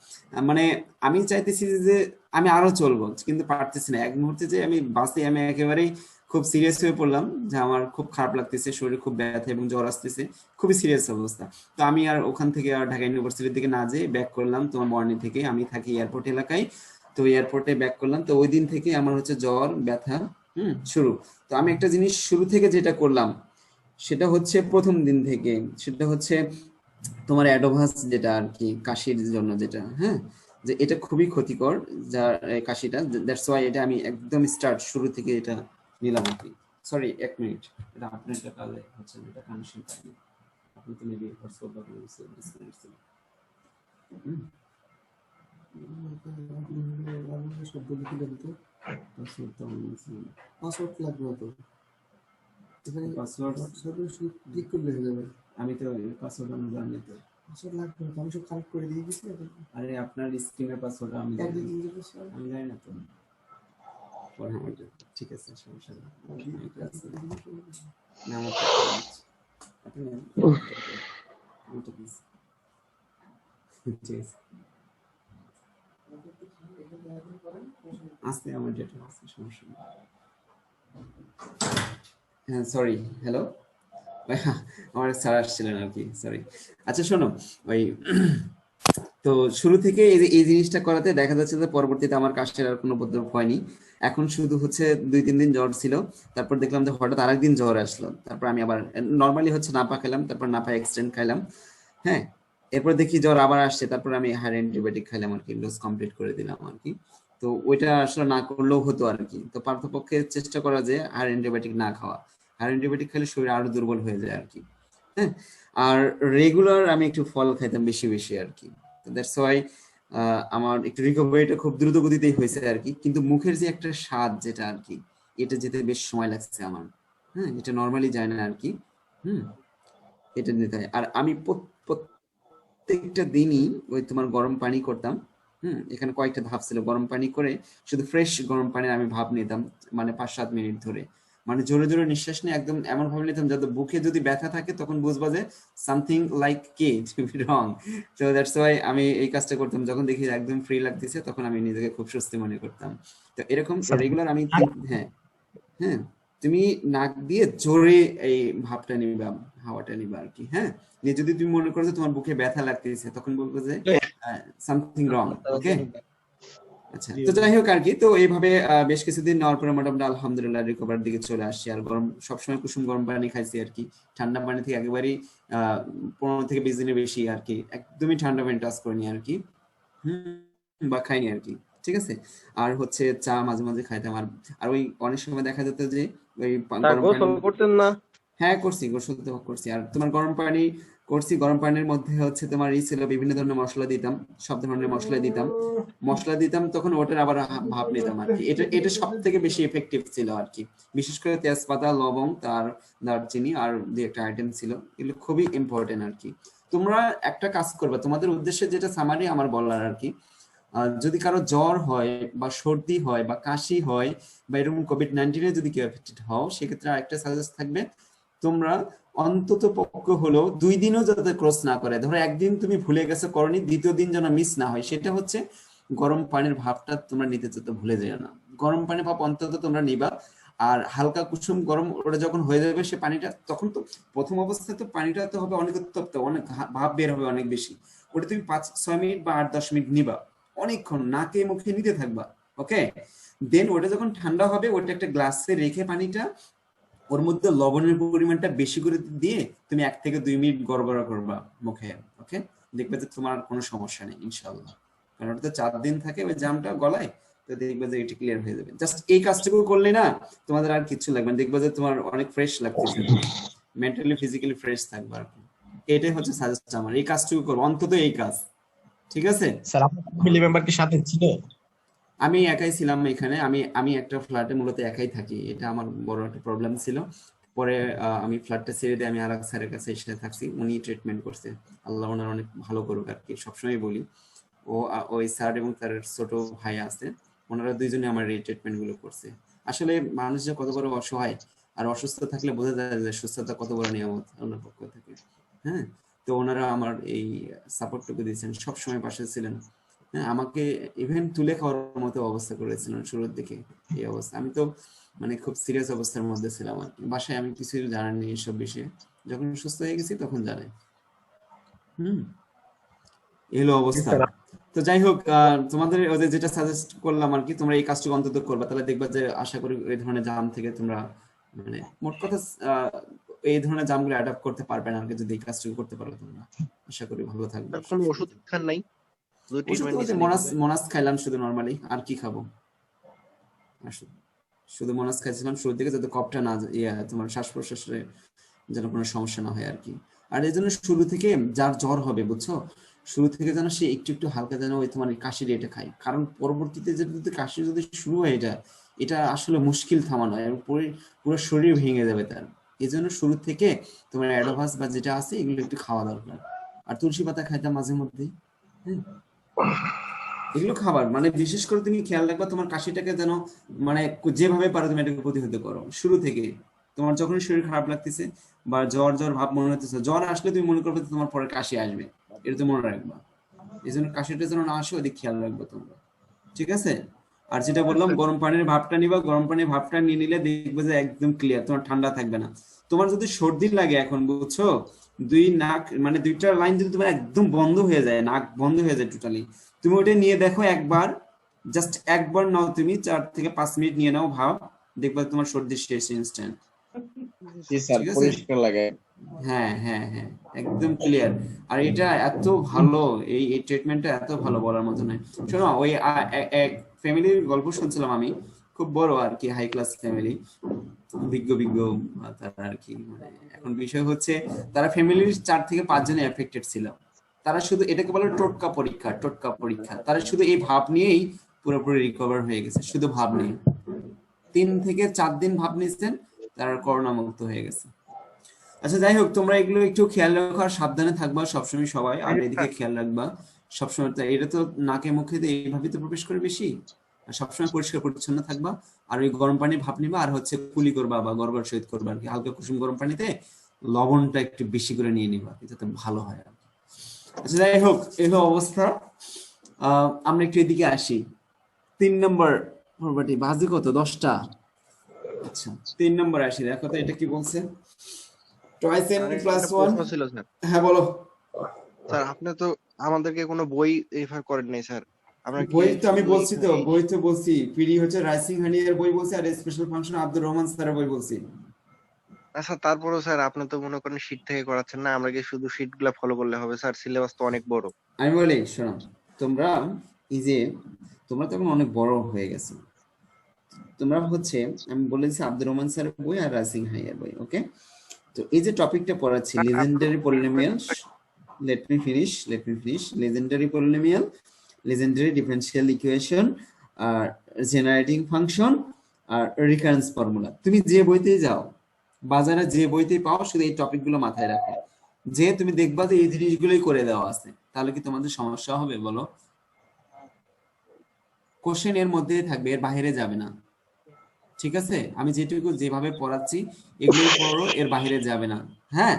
মানে আমি চাইতেছি যে আমি আরো চলবো, কিন্তু পারতেছি না। এক মুহূর্তে যে আমি বাসে আমি একেবারেই খুব সিরিয়াস হয়ে পড়লাম যে আমার খুব খারাপ লাগতেছে, শরীরে খুব ব্যথা এবং জ্বর আসতেছে, খুবই সিরিয়াস অবস্থা। তো আমি আর ওখান থেকে আর ঢাকা ইউনিভার্সিটির দিকে না যেয়ে ব্যাক করলাম তোমার বর্নি থেকে। আমি থাকি এয়ারপোর্ট এলাকায়, তো এয়ারপোর্টে ব্যাক করলাম। তো ওই দিন থেকে আমার হচ্ছে জ্বর ব্যথা শুরু। তো আমি একটা জিনিস শুরু থেকে যেটা করলাম সেটা হচ্ছে প্রথম দিন থেকে, সেটা হচ্ছে তোমার অ্যাডোভাস, যেটা আর কি কাশির জন্য যেটা, হ্যাঁ, যে এটা খুবই ক্ষতিকর যার কাশিটা। দ্যাটস ওয়াই এটা আমি একদম শুরু থেকে এটা নিলাম আর কি। সরি, 1 মিনিট, এটা আপনার একটা কালে হচ্ছে এটা কানেকশন পাইনি। আপনি তো মেবি হোয়াটসঅ্যাপ বা কোনো কিছু ডিসকানেক্ট ছিল। শব্দ লিখে দেন তো, পাসওয়ার্ড তো আমি পাসওয়ার্ড লাগবে না তো, এখানে পাসওয়ার্ড ক্লিক করলে হয়ে যাবে। আমি তো পাসওয়ার্ড আমি জানি তো, পাসওয়ার্ড লাগবে না, আমি সব কানেক্ট করে দিয়ে গেছি। আরে আপনার স্ক্রিনের পাসওয়ার্ড আমি জানি না তো। পরে আমাকে ঠিক আছে, সমস্যা নেই। না আমার আপনি ঠিক আছে, আস্তে আমার ডেটা আছে, সমস্যা নেই। হ্যাঁ সরি, হ্যালো, আমার স্যার আসছিলেন আর কি, সরি। আচ্ছা শোনো, ওই তো শুরু থেকে এই জিনিসটা করাতে দেখা যাচ্ছে যে পরবর্তীতে আমার কাশির আর কোনো উপদ্রব হয়নি। এখন শুধু হচ্ছে 2-3 দিন জ্বর ছিল, তারপর দেখলাম যে হঠাৎ আরেকদিন জ্বর আসলো। তারপর আমি আবার নর্মালি হচ্ছে নাপা খেলাম, তারপর নাপা এক্সটেন্ড খাইলাম। হ্যাঁ, এরপর দেখি জ্বর আবার আসছে, তারপর আমি হায়ার অ্যান্টিবায়োটিক খাইলাম আর কি, ডোজ কমপ্লিট করে দিলাম আর কি। তো ওইটা আসলে না করলেও হতো আর কি। তো পার্থপক্ষে চেষ্টা করা যে আর অ্যান্টিবায়োটিক না খাওয়া, আর অ্যান্টিবায়োটিক খেলে শরীর আরো দুর্বল হয়ে যায় আর কি। হ্যাঁ, আর রেগুলার আমি একটু ফল খাইতাম বেশি বেশি আর কি। তো দ্যাটস ওয়াই আমার একটু রিকভারিটা খুব দ্রুত গতিতেই হয়েছে আর কি। কিন্তু মুখের যে একটা স্বাদ যেটা আর কি, এটা যেতে বেশ সময় লাগছে আমার। হ্যাঁ, এটা নর্মালি যায় না আর কি। এটা নিতে হয়। আর আমি প্রত্যেকটা দিনই ওই তোমার গরম পানি করতাম। এখানে কয়েকটা ধাপ ছিল। গরম পানি করে শুধু ফ্রেশ গরম পানির আমি ভাপ নিতাম, মানে 5-7 মিনিট ধরে। মানে জোরে জোরে নিঃশ্বাস নিয়ে একদম এমন ভাবে নিতাম যাতে বুকে যদি ব্যথা থাকে তখন বুঝবা যে সামথিং লাইক রং। তো দ্যাটস ওয়াই আমি এই কাজটা করতাম। যখন দেখি একদম ফ্রি লাগতেছে তখন আমি নিজেকে খুব স্বস্তি মনে করতাম। তো এরকম রেগুলার আমি হ্যাঁ হ্যাঁ তুমি নাক দিয়ে জোরে এই ভাপটা নিবা, হাওয়াটা নিবা আর কি। হ্যাঁ, নিয়ে যদি তুমি মনে করো যে তোমার বুকে ব্যথা লাগতেছে তখন বলবো যে সামথিং রং। ওকে, আচ্ছা। তো যাই হোক আর কি, তো এইভাবে বেশ কিছুদিন নেওয়ার পরে মোটামুটি আলহামদুলিল্লাহ রিকভার দিকে চলে আসছি। আর গরম সবসময় কুসুম গরম পানি খাইছি আর কি। ঠান্ডা পানি থেকে একেবারেই 15 থেকে 20 দিনের বেশি আর কি একদমই ঠান্ডা পানি টাচ করিনি আর কি, বা খাইনি আর কি। ঠিক আছে। আর হচ্ছে চা মাঝে মাঝে খাইতাম। আর ওই অনেক সময় দেখা যেত যে ওই গরম পানি
করতেন না?
হ্যাঁ করছি, গোসল তো করছি। আর তোমার গরম পানি করছি, গরম পানির মধ্যে হচ্ছে তোমার ছিল বিভিন্ন ধরনের মশলা দিতাম, সব ধরনের মশলা দিতাম তখন ওটার আবার ভাপ নিতাম আর কি। এটা সব থেকে বেশি এফেক্টিভ ছিল আর কি। বিশেষ করে তেজপাতা, লবং, তার দারচিনি আর দুই একটা আইটেম ছিল, এগুলো খুবই ইম্পর্টেন্ট আর কি। তোমরা একটা কাজ করবে, তোমাদের উদ্দেশ্যে যেটা সামারি আমার বলার আর কি, যদি কারো জ্বর হয় বা সর্দি হয় বা কাশি হয় বা এরকম কোভিড-19 যদি কেউ এফেক্টেড হও, সেক্ষেত্রে আরেকটা সাজেস্ট থাকবে, তোমরা অন্তত পক্ষে হলো 2 দিনও যাতে ক্রস না করে। ধরো একদিন তুমি ভুলে গেছো করনি, দ্বিতীয় দিন যেন মিস না হয়। সেটা হচ্ছে গরম পানির ভাপটা তোমরা নিতে যেতে ভুলে যেও না। গরম পানির ভাপ অন্তত তোমরা নিবা। আর হালকা কুসুম গরম ওটা যখন হয়ে যাবে সে পানিটা, তখন তো প্রথম অবস্থায় তো পানিটা তো হবে অনেক উত্তপ্ত, অনেক ভাপ বের হবে অনেক বেশি। ওটা তুমি 5-6 মিনিট বা 8-10 মিনিট নিবা, অনেকক্ষণ নাকে মুখে নিতে থাকবা। ওকে, দেন ওটা যখন ঠান্ডা হবে ওটা একটা গ্লাসে রেখে পানিটা, ওর মধ্যে লবণের পরিমাণটা বেশি করে দিয়ে তুমি 1 থেকে 2 মিনিট গড়গড়া করবা মুখে। ওকে, দেখবে যে তোমার কোনো সমস্যা নেই ইনশাআল্লাহ। কারণ ওটা তো 4 দিন থাকে ওই জামটা গলায়, তো দেখবে যে এটা ক্লিয়ার হয়ে যাবে। জাস্ট এই কাজটুকু করলে না তোমাদের আর কিছু লাগবে না, দেখবে যে তোমার অনেক ফ্রেশ লাগতেছে, মেন্টালি ফিজিক্যালি ফ্রেশ থাকবে আর কি। এটাই হচ্ছে সাজেস্ট আমার, এই কাজটুকু করো, অন্তত এই কাজ। ঠিক আছে
স্যার, আপনার ফ্যামিলি মেম্বার কি সাথে ছিল?
আমি একাই ছিলাম এখানে। আমি একটা ফ্ল্যাটে মূলত একাই থাকি, এটা আমার বড় একটা প্রবলেম ছিল। পরে আমি ফ্ল্যাটটা ছেড়ে দিয়ে আমি আর এক স্যারের কাছে এসে থাকছি, উনি ট্রিটমেন্ট করছে। আল্লাহ ওনার অনেক ভালো করুক আর কি, সবসময় বলি। ওই স্যার এবং তার ছোট ভাই আছে, ওনারা দুইজনে আমার এই ট্রিটমেন্ট গুলো করছে। আসলে মানুষ যে কত বড় অসহায়, আর অসুস্থ থাকলে বোঝা যায় যে সুস্থতা কত বড় নিয়ামত আল্লাহর পক্ষ থেকে। হ্যাঁ, তো ওনারা আমার এই সাপোর্টটুকু দিয়েছেন, সবসময় পাশে ছিলেন। হ্যাঁ, আমাকে ইভেন তুলে খাওয়ার মতো অবস্থা করেছিলেন শুরুর দিকে। এই অবস্থা, আমি তো মানে খুব সিরিয়াস অবস্থার মধ্যে ছিলাম আর কি। বাসায় আমি কিছু জানাইনি এসব বিষয়ে, যখন সুস্থ হয়ে গেছি তখন জানাই। এলো অবস্থা। তো যাই হোক, তোমাদের ওদের যেটা সাজেস্ট করলাম আর কি, তোমরা এই কাজটুকু অন্তত করবা, তাহলে দেখবা যে আশা করি এই ধরনের জাম থেকে তোমরা মানে মোট কথা এই ধরনের জামগুলো অ্যাডাপ্ট করতে পারবে না আর কি। যদি এই কাজটুকু করতে পারো তোমরা, আশা করি ভালো থাকবে।
কোনো ওষুধ খান নাই?
মোনাস খাইলাম শুধু নরমালি, আর কি খাবো। শুধু মোনাস খাইছিলাম শুরুর দিকে, যাতে কফটা না তোমার শ্বাস প্রশ্বাসে যেন কোনো সমস্যা না হয় আর কি। আর এই জন্য শুরু থেকে যার জ্বর হবে বুঝছো, শুরু থেকে যেন সে একটু একটু হালকা যেন ওই তোমার কাশির এটা খায়। কারণ পরবর্তীতে যদি কাশি যদি শুরু হয়, এটা আসলে মুশকিল থামানো, পুরো শরীর ভেঙে যাবে তার। এই জন্য শুরু থেকে তোমার অ্যাডভান্স বা যেটা আছে এগুলো একটু খাওয়া দরকার। আর তুলসী পাতা খাইতাম মাঝে মধ্যে। এগুলো খাবার মানে বিশেষ করে তুমি খেয়াল রাখবা তোমার কাশিটাকে যেন মানে যেভাবে পারো তুমি এটাকে প্রতিহত করো শুরু থেকে। তোমার যখন শরীর খারাপ লাগতেছে বা জ্বর ভাব মনে হতেছে, জ্বর আসলে তুমি মনে করবে তোমার পরে কাশি আসবে, এটা তো মনে রাখবা। এই জন্য কাশিটা যেন না আসে ওদিকে খেয়াল রাখবো তোমরা, ঠিক আছে? আর যেটা বললাম, গরম পানির ভাপটা নিবা, গরম পানির ভাপটা নিয়ে নিলে দেখবে যে একদম ক্লিয়ার, তোমার ঠান্ডা থাকবে না। তোমার যদি সর্দি লাগে এখন বুঝছো, দুইটা লাইন যদি তোমার একদম বন্ধ হয়ে যায়, নাক বন্ধ হয়ে যায় টোটালি, তুমি ওটা নিয়ে দেখো একবার, জাস্ট একবার নাও তুমি, 4 থেকে 5 মিনিট নিয়ে নাও ভাব, দেখবা তোমার সর্দি শেষ ইনস্ট্যান্ট। হ্যাঁ হ্যাঁ হ্যাঁ, একদম ক্লিয়ার। আর এটা এত ভালো, এই ট্রিটমেন্টটা এত ভালো বলার মতো নয়। শোনো, ওই ফ্যামিলির গল্প শুনছিলাম আমি, খুব বড় আর কি, হাই ক্লাস ফ্যামিলি, বিজ্ঞ বিজ্ঞ তারা আর কি। মানে এখন বিষয় হচ্ছে তারা ফ্যামিলির 4 থেকে 5 জনে এফেক্টেড ছিল। তারা শুধু এটাকে বলে টোটকা পরীক্ষা, টোটকা পরীক্ষা। তারা শুধু এই ভাব নিয়েই পুরোপুরি রিকভার হয়ে গেছে, শুধু ভাব নিয়ে। 3 থেকে 4 দিন ভাব নিচ্ছেন, তারা করোনা মুক্ত হয়ে গেছে। আচ্ছা যাই হোক, তোমরা এগুলো একটু খেয়াল রাখো আর সাবধানে থাকবা সবসময় সবাই, আর এদিকে খেয়াল রাখবা সবসময়। এটা তো নাকে মুখে দিয়ে এইভাবে তো প্রবেশ করে বেশি, আর সবসময় পরিষ্কার পরিচ্ছন্ন থাকবা। আর ওই গরম পানি ভাপ নিবা, আর হচ্ছে কুলি করবা বা গড়গড় সহিত করবা আর কি, হালকা কুসুম গরম পানিতে লবণটা একটু বেশি করে নিয়ে নিবা, যাতে ভালো হয় আর কি। আচ্ছা যাই হোক, এলো অবস্থা। আমরা একটু এদিকে আসি। 3 নম্বর প্রপার্টি, বাজে কত? 10টা। আচ্ছা 3 নম্বর আসি, দেখো তো এটা কি বলছে। Twice n plus 1।
ছিল স্যার।
হ্যাঁ বলো
স্যার আপনি তো আমাদেরকে কোনো বই রেফার করেন নাই স্যার। আমরা
বই তো আমি বলছি, তো বই তো বলছি, পিডি হচ্ছে রাইসিং হানি এর বই বলছি, আর স্পেশাল ফাংশন আব্দুর রহমান স্যারের বই বলছি।
আচ্ছা তারপরেও স্যার আপনি তো মনে করেন শীট থেকে করাচ্ছেন না, আমরা কি শুধু শীট গুলা ফলো করলে হবে স্যার? সিলেবাস তো অনেক বড়।
আমি বলি শোনো, তোমরা এই যে তোমরা তো এখন অনেক বড় হয়ে গেছো, তোমরা হচ্ছে আমি বলেছি আব্দুর রহমান স্যারের বই আর রাইসিং হানি এর বই, ওকে? তো এই যে টপিকটা পড়াচ্ছি, legendary polynomial, let me finish legendary polynomial, legendary differential equation, আর জেনারেটিং ফাংশন, আর রিকারেন্স ফর্মুলা। তুমি যে বইতেই যাও, বাজারে যে বইতেই পাও, শুধু এই টপিকগুলো মাথায় রাখো, যে তুমি দেখবা যে এই জিনিসগুলোই করে দেওয়া আছে, তাহলে কি তোমাদের সমস্যা হবে বলো? কোশ্চেন এর মধ্যেই থাকবে, এর বাইরে যাবে না, ঠিক আছে? আমি যেটুকু যেভাবে পড়াচ্ছি এগুলো পড়ো, এর বাইরে যাবে না। হ্যাঁ,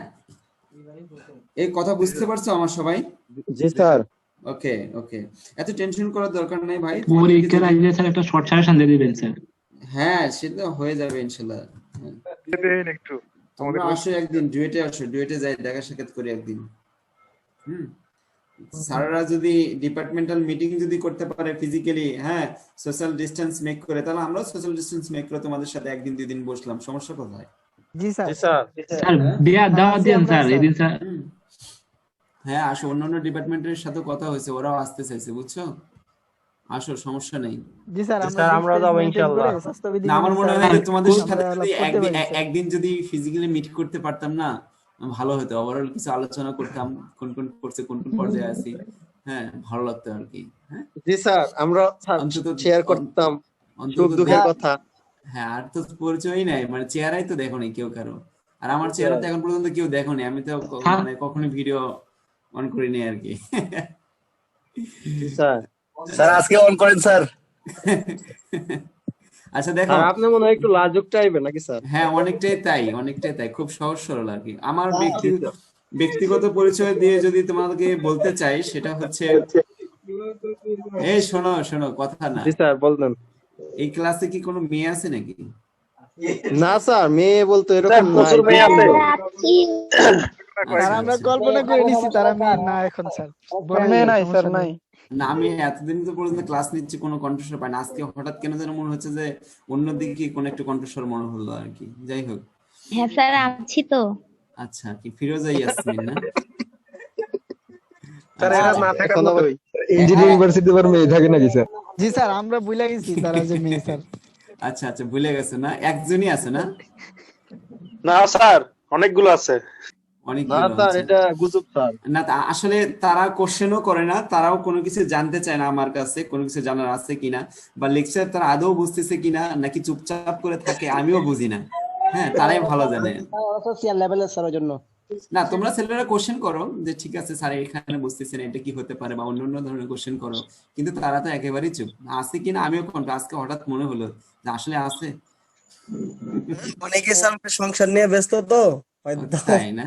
এই কথা বুঝতে পারছো আমার সবাই?
জি স্যার।
ওকে ওকে, এত টেনশন করার দরকার নাই ভাই।
পরীক্ষার আগে স্যার একটা শর্ট সাজেশন দিয়ে দিবেন স্যার।
হ্যাঁ সেটা হয়ে যাবে ইনশাআল্লাহ।
একটু
তোমরা আসো একদিন, ডুয়েটে আসো, ডুয়েটে যাই দেখা সাক্ষাৎ করি একদিন। স্যাররা যদি ডিপার্টমেন্টাল মিটিং যদি করতে পারে ফিজিক্যালি, হ্যাঁ, সোশ্যাল ডিসটেন্স মেক করে, তাহলে আমরা সোশ্যাল ডিসটেন্স মেক করে তোমাদের সাথে একদিন 2 দিন বসলাম, সমস্যা কোথায়?
জি স্যার।
স্যার দেয়া দাওয়াত দেন স্যার এদিন স্যার।
হ্যাঁ আসো, অন্যান্য ডিপার্টমেন্টের সাথে কথা হয়েছে, ওরাও আসতে চাইছে, বুঝছো? আসো, সমস্যা নেই।
জি স্যার,
আমরা যাবো ইনশাআল্লাহ।
না আমার মনে হয় তোমাদের সাথে যদি একদিন যদি ফিজিক্যালি মিট করতে পারতাম না, ভালো হতো। ওভারঅল কিছু আলোচনা করতাম, কোন কোন কোর্সে কোন কোন পর্যায়ে আছি, হ্যাঁ ভালো লাগতো আর কি। হ্যাঁ
জি স্যার, আমরা
অন্তত
শেয়ার করতাম সুখ দুঃখের কথা।
হ্যাঁ, আর তো পরিচয়ই নাই, মানে চেহারাই তো দেখোনি কেউ কারো, আর আমার চেহারা তো এখন পর্যন্ত কেউ দেখোনি, আমি তো মানে কখনো ভিডিও অন করিনি আর কি।
স্যার
স্যার আজকে অন করেন স্যার।
আচ্ছা দেখো,
আপনি মনে হয় একটু লাজুক টাইপের নাকি স্যার?
হ্যাঁ অনেকটাই তাই, অনেকটাই তাই, খুব সহজ সরল আর কি। আমার ব্যক্তিগত পরিচয় দিয়ে যদি তোমাদেরকে বলতে চাই, সেটা হচ্ছে, এই শোনো শোনো, কথা না।
জি স্যার বলতেন।
এই ক্লাসে কি কোনো মেয়ে আছে নাকি?
না স্যার, মেয়ে বলতে এরকম
প্রচুর মেয়ে আছে।
স্যার আমরা কল্পনা করে নিছি তারা মেয়ে না এখন স্যার। মেয়ে নাই স্যার, নাই।
না আমি এতদিন তো পর্যন্ত ক্লাস নিচ্ছি, কোনো কণ্ঠস্বর পাই না। আজকে হঠাৎ কেন যেন মনে হচ্ছে যে অন্যদিকে কোনো একটা কণ্ঠস্বর মনে হলো আর কি। যাই হোক,
হ্যাঁ স্যার আছি তো।
আচ্ছা, কি ফিরোজা ইয়াসমিন না?
স্যার এরা না থাকার মতোই।
ইঞ্জিনিয়ারিং ইউনিভার্সিটি পর মেয়ে থাকে নাকি স্যার?
জি স্যার, আমরা ভুলে গেছি তারা যে মেয়ে স্যার।
আচ্ছা আচ্ছা, ভুলে গেছে না? একজনই আছে না?
না স্যার, অনেকগুলো আছে।
অনেকগুলো
না স্যার,
আছে।
এটা গুজব স্যার।
না আসলে তারা কোশ্চেনও করে না, তারাও কোনো কিছু জানতে চায় না আমার কাছে, কোনো কিছু জানার আছে কিনা, বা লেকচার তারা আদৌ বুঝতেছে কিনা, নাকি চুপচাপ করে থাকে, আমিও বুঝি না। হ্যাঁ, তারাই ভালো জানে।
সোশ্যাল লেভেলের স্যারের জন্য
না তোমরা ছেলেরা কোশ্চেন করো যে ঠিক আছে স্যার এখানে বুঝতেছেন এটা কি হতে পারে, বা অন্যান্য ধরনের কোশ্চেন করো, কিন্তু তারা তো একেবারেই চুপ। আছে কিনা আমিও কনফিউজ, আজকে হঠাৎ মনে হলো যে আসলে আছে।
অনেকে স্যার সংসার নিয়ে ব্যস্ত তো,
তাই না?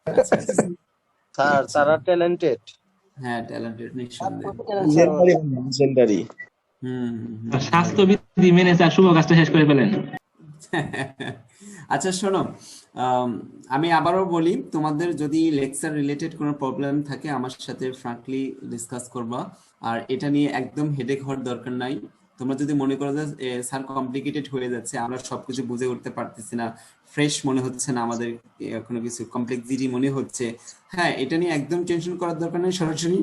আচ্ছা আচ্ছা।
স্যার তারা ট্যালেন্টেড।
হ্যাঁ ট্যালেন্টেড নিঃসন্দেহে।
লেজেন্ডারি।
স্বাস্থ্যবিধি মেনে স্যার শুভ কাজটা শেষ করে ফেলেন।
আচ্ছা শোনো, আমি আবারও বলি, তোমাদের যদি লেকচার রিলেটেড কোনো প্রবলেম থাকে আমার সাথে ফ্র্যাঙ্কলি ডিসকাস করবা, আর এটা নিয়ে একদম হেডেক হওয়ার দরকার নাই। তোমরা যদি মনে করো যে স্যার কমপ্লিকেটেড হয়ে যাচ্ছে, আমরা সবকিছু বুঝে উঠতে পারতেছি না, ফ্রেশ মনে হচ্ছে না, আমাদের কোনো কিছু কমপ্লেক্সিটি মনে হচ্ছে, হ্যাঁ এটা নিয়ে একদম টেনশন করার দরকার নেই। সরাসরি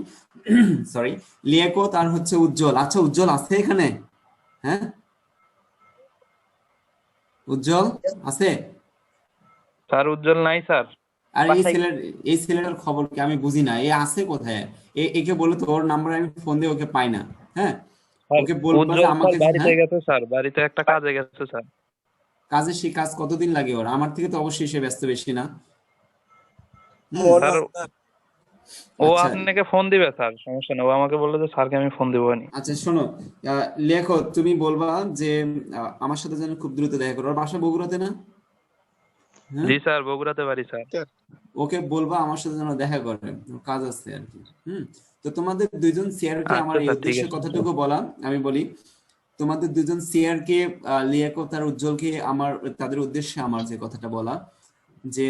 লিয়াকত আর হচ্ছে উজ্জ্বল। আচ্ছা উজ্জ্বল আছে এখানে? হ্যাঁ, উজ্জ্বল আছে?
স্যার উজ্জ্বল নাই স্যার।
আর এই ছেলেটার খবর কি আমি বুঝি না, এ আছে কোথায়? একে বলে তো ওর নাম্বার আমি ফোন দিয়ে ওকে পাই না। হ্যাঁ, ওকে বলবো যে
উজ্জ্বল
আমাকে
স্যার বাড়িতে
হ্যাঁ
গেছে স্যার, বাড়িতে একটা কাজে গেছে স্যার।
কাজে, সে কাজ কতদিন লাগে ওর? আমার থেকে তো অবশ্যই সে ব্যস্ত বেশি না।
স্যার ও
আচ্ছা
আপনাকে ফোন দিবে স্যার, সমস্যা নেই। ও আমাকে বললো যে স্যারকে আমি ফোন দিব নি।
আচ্ছা শোনো, লেখো তুমি বলবা যে আমার সাথে যেন খুব দ্রুত দেখা করো। ওর বাসা বগুড়াতে না? হ্যাঁ,
জি স্যার, বগুড়াতে বাড়ি স্যার।
ওকে বলবা আমার সাথে যেন দেখা করে, ওর কাজ আছে আর কি। তো তোমাদের দুইজন সিআরকে আমার
আচ্ছা
এই
স্যার, ঠিক
উদ্দেশ্যে
আছে।
কতটুকু বলা, আমি বলি তোমাদের দুজন সিআরকে লিয়াকত আর উজ্জ্বলকে আমার, তাদের উদ্দেশ্যে আমার যে কথাটা বলা, যে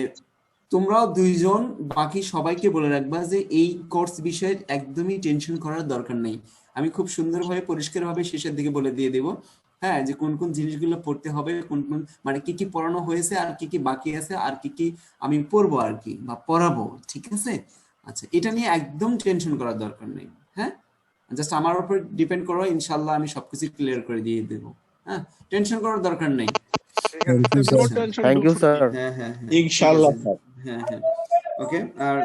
তোমরাও দুইজন বাকি সবাইকে বলে রাখবা যে এই কোর্স বিষয়ে একদমই টেনশন করার দরকার নেই। আমি খুব সুন্দরভাবে পরিষ্কারভাবে শেষের দিকে বলে দিয়ে দেবো, হ্যাঁ, যে কোন কোন জিনিসগুলো পড়তে হবে, কোন কোন মানে কি কি পড়ানো হয়েছে আর কি কি বাকি আছে আর কি কি আমি পড়বো আর কি, বা পড়াবো, ঠিক আছে? আচ্ছা, এটা নিয়ে একদম টেনশন করার দরকার নেই। হ্যাঁ, জাস্ট আমার উপর ডিপেন্ড করো, ইনশাল্লাহ আমি সবকিছু ক্লিয়ার করে দিয়ে দেবো। হ্যাঁ, টেনশন করার দরকার নেই।
No tension,
thank you sir.
হ্যাঁ হ্যাঁ হ্যাঁ,
ইনশাআল্লাহ স্যার।
হ্যাঁ হ্যাঁ, ওকে। আর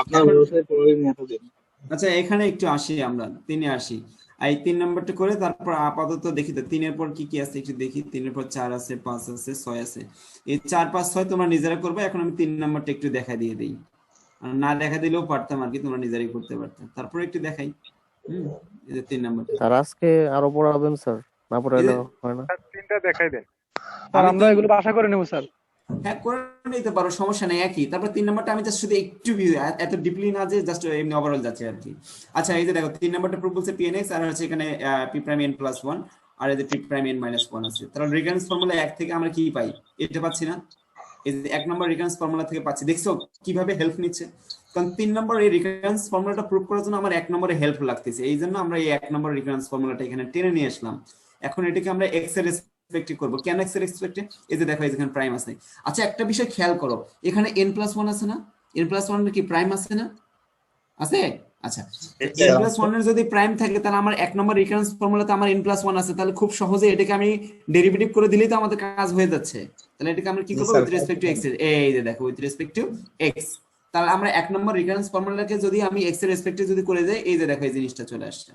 আপনার
এখন
ভরসায় পড়ে মতো দিন।
আচ্ছা, এখানে একটু আসি, আমরা 3-এ আসি। এই 3 নাম্বারটা করে তারপর আপাতত দেখি তো 3-এর পর কি কি আছে একটু দেখি। 3-এর পর 4 আছে, 5 আছে, 6 আছে। এই 4, 5, 6 তোমরা নিজেরা করবে। এখন আমি 3 নাম্বারটা একটু দেখা দিয়ে দিই, আর না দেখা দিলেও পারতাম আর কি, তোমরা নিজেরাই করতে পারতাম। তারপর একটু দেখাই। এই যে 3 নাম্বারটা,
স্যার আজকে আরো পড়াবেন স্যার, না
এই
পড়াইলে
যে
হয় না।
তিনটা দেখাই দেন।
স্যার
আমি
আমরা
3
এগুলো আশা করে নেবো স্যার।
হ্যাঁ করে নিতে পারো, সমস্যা নেই, একই। তারপর 3 নাম্বারটা আমি জাস্ট শুধু একটু ভিউ, এত ডিপলি না যে জাস্ট এমনি ওভারঅল যাচ্ছে আর কি। আচ্ছা, এই যে দেখো 3 নাম্বারটা প্রুফ বলছে pnx, আর হচ্ছে এখানে p প্রাইম n প্লাস 1, আর এই যে p প্রাইম n মাইনাস 1 আছে। তাহলে রিকারেন্স ফর্মুলা 1 থেকে আমরা কি পাই? এটা পাচ্ছি না? এই যে 1 নম্বর রিকারেন্স ফর্মুলা থেকে পাচ্ছি। দেখছো কিভাবে হেল্প নিচ্ছে? কারণ 3 নম্বর এই রিকারেন্স ফর্মুলাটা প্রুফ করার জন্য আমার 1 নম্বরে হেল্প লাগতেছে, এই জন্য আমরা এই 1 নম্বর রিকারেন্স ফর্মুলাটা এখানে টেনে নিয়ে আসলাম। এখন এটাকে আমরা এক্স এর রেসপেক্টে করব। কেন এক্স এর রেসপেক্টে? এই যে দেখো এখানে প্রাইম আছে। আচ্ছা, একটা বিষয় খেয়াল করো, এখানে n+1 আছে না? n+1 কি প্রাইম আছে না? আছে? আচ্ছা, n+1 এর যদি প্রাইম থাকে তাহলে আমার 1 নম্বর রিকারেন্স ফর্মুলাতে আমার n+1 আছে, তাহলে খুব সহজে এটাকে আমি ডেরিভেটিভ করে দিলেই তো আমাদের কাজ হয়ে যাচ্ছে। তাহলে এটাকে আমরা কি করব? উইথ রেসপেক্ট টু x এর, এই যে দেখো উইথ রেসপেক্ট টু x। তাহলে আমরা 1 নম্বর রিকারেন্স ফর্মুলাকে যদি আমি x এর রেসপেক্টে যদি করে দেই, এই যে দেখো এই জিনিসটা চলে আসছে।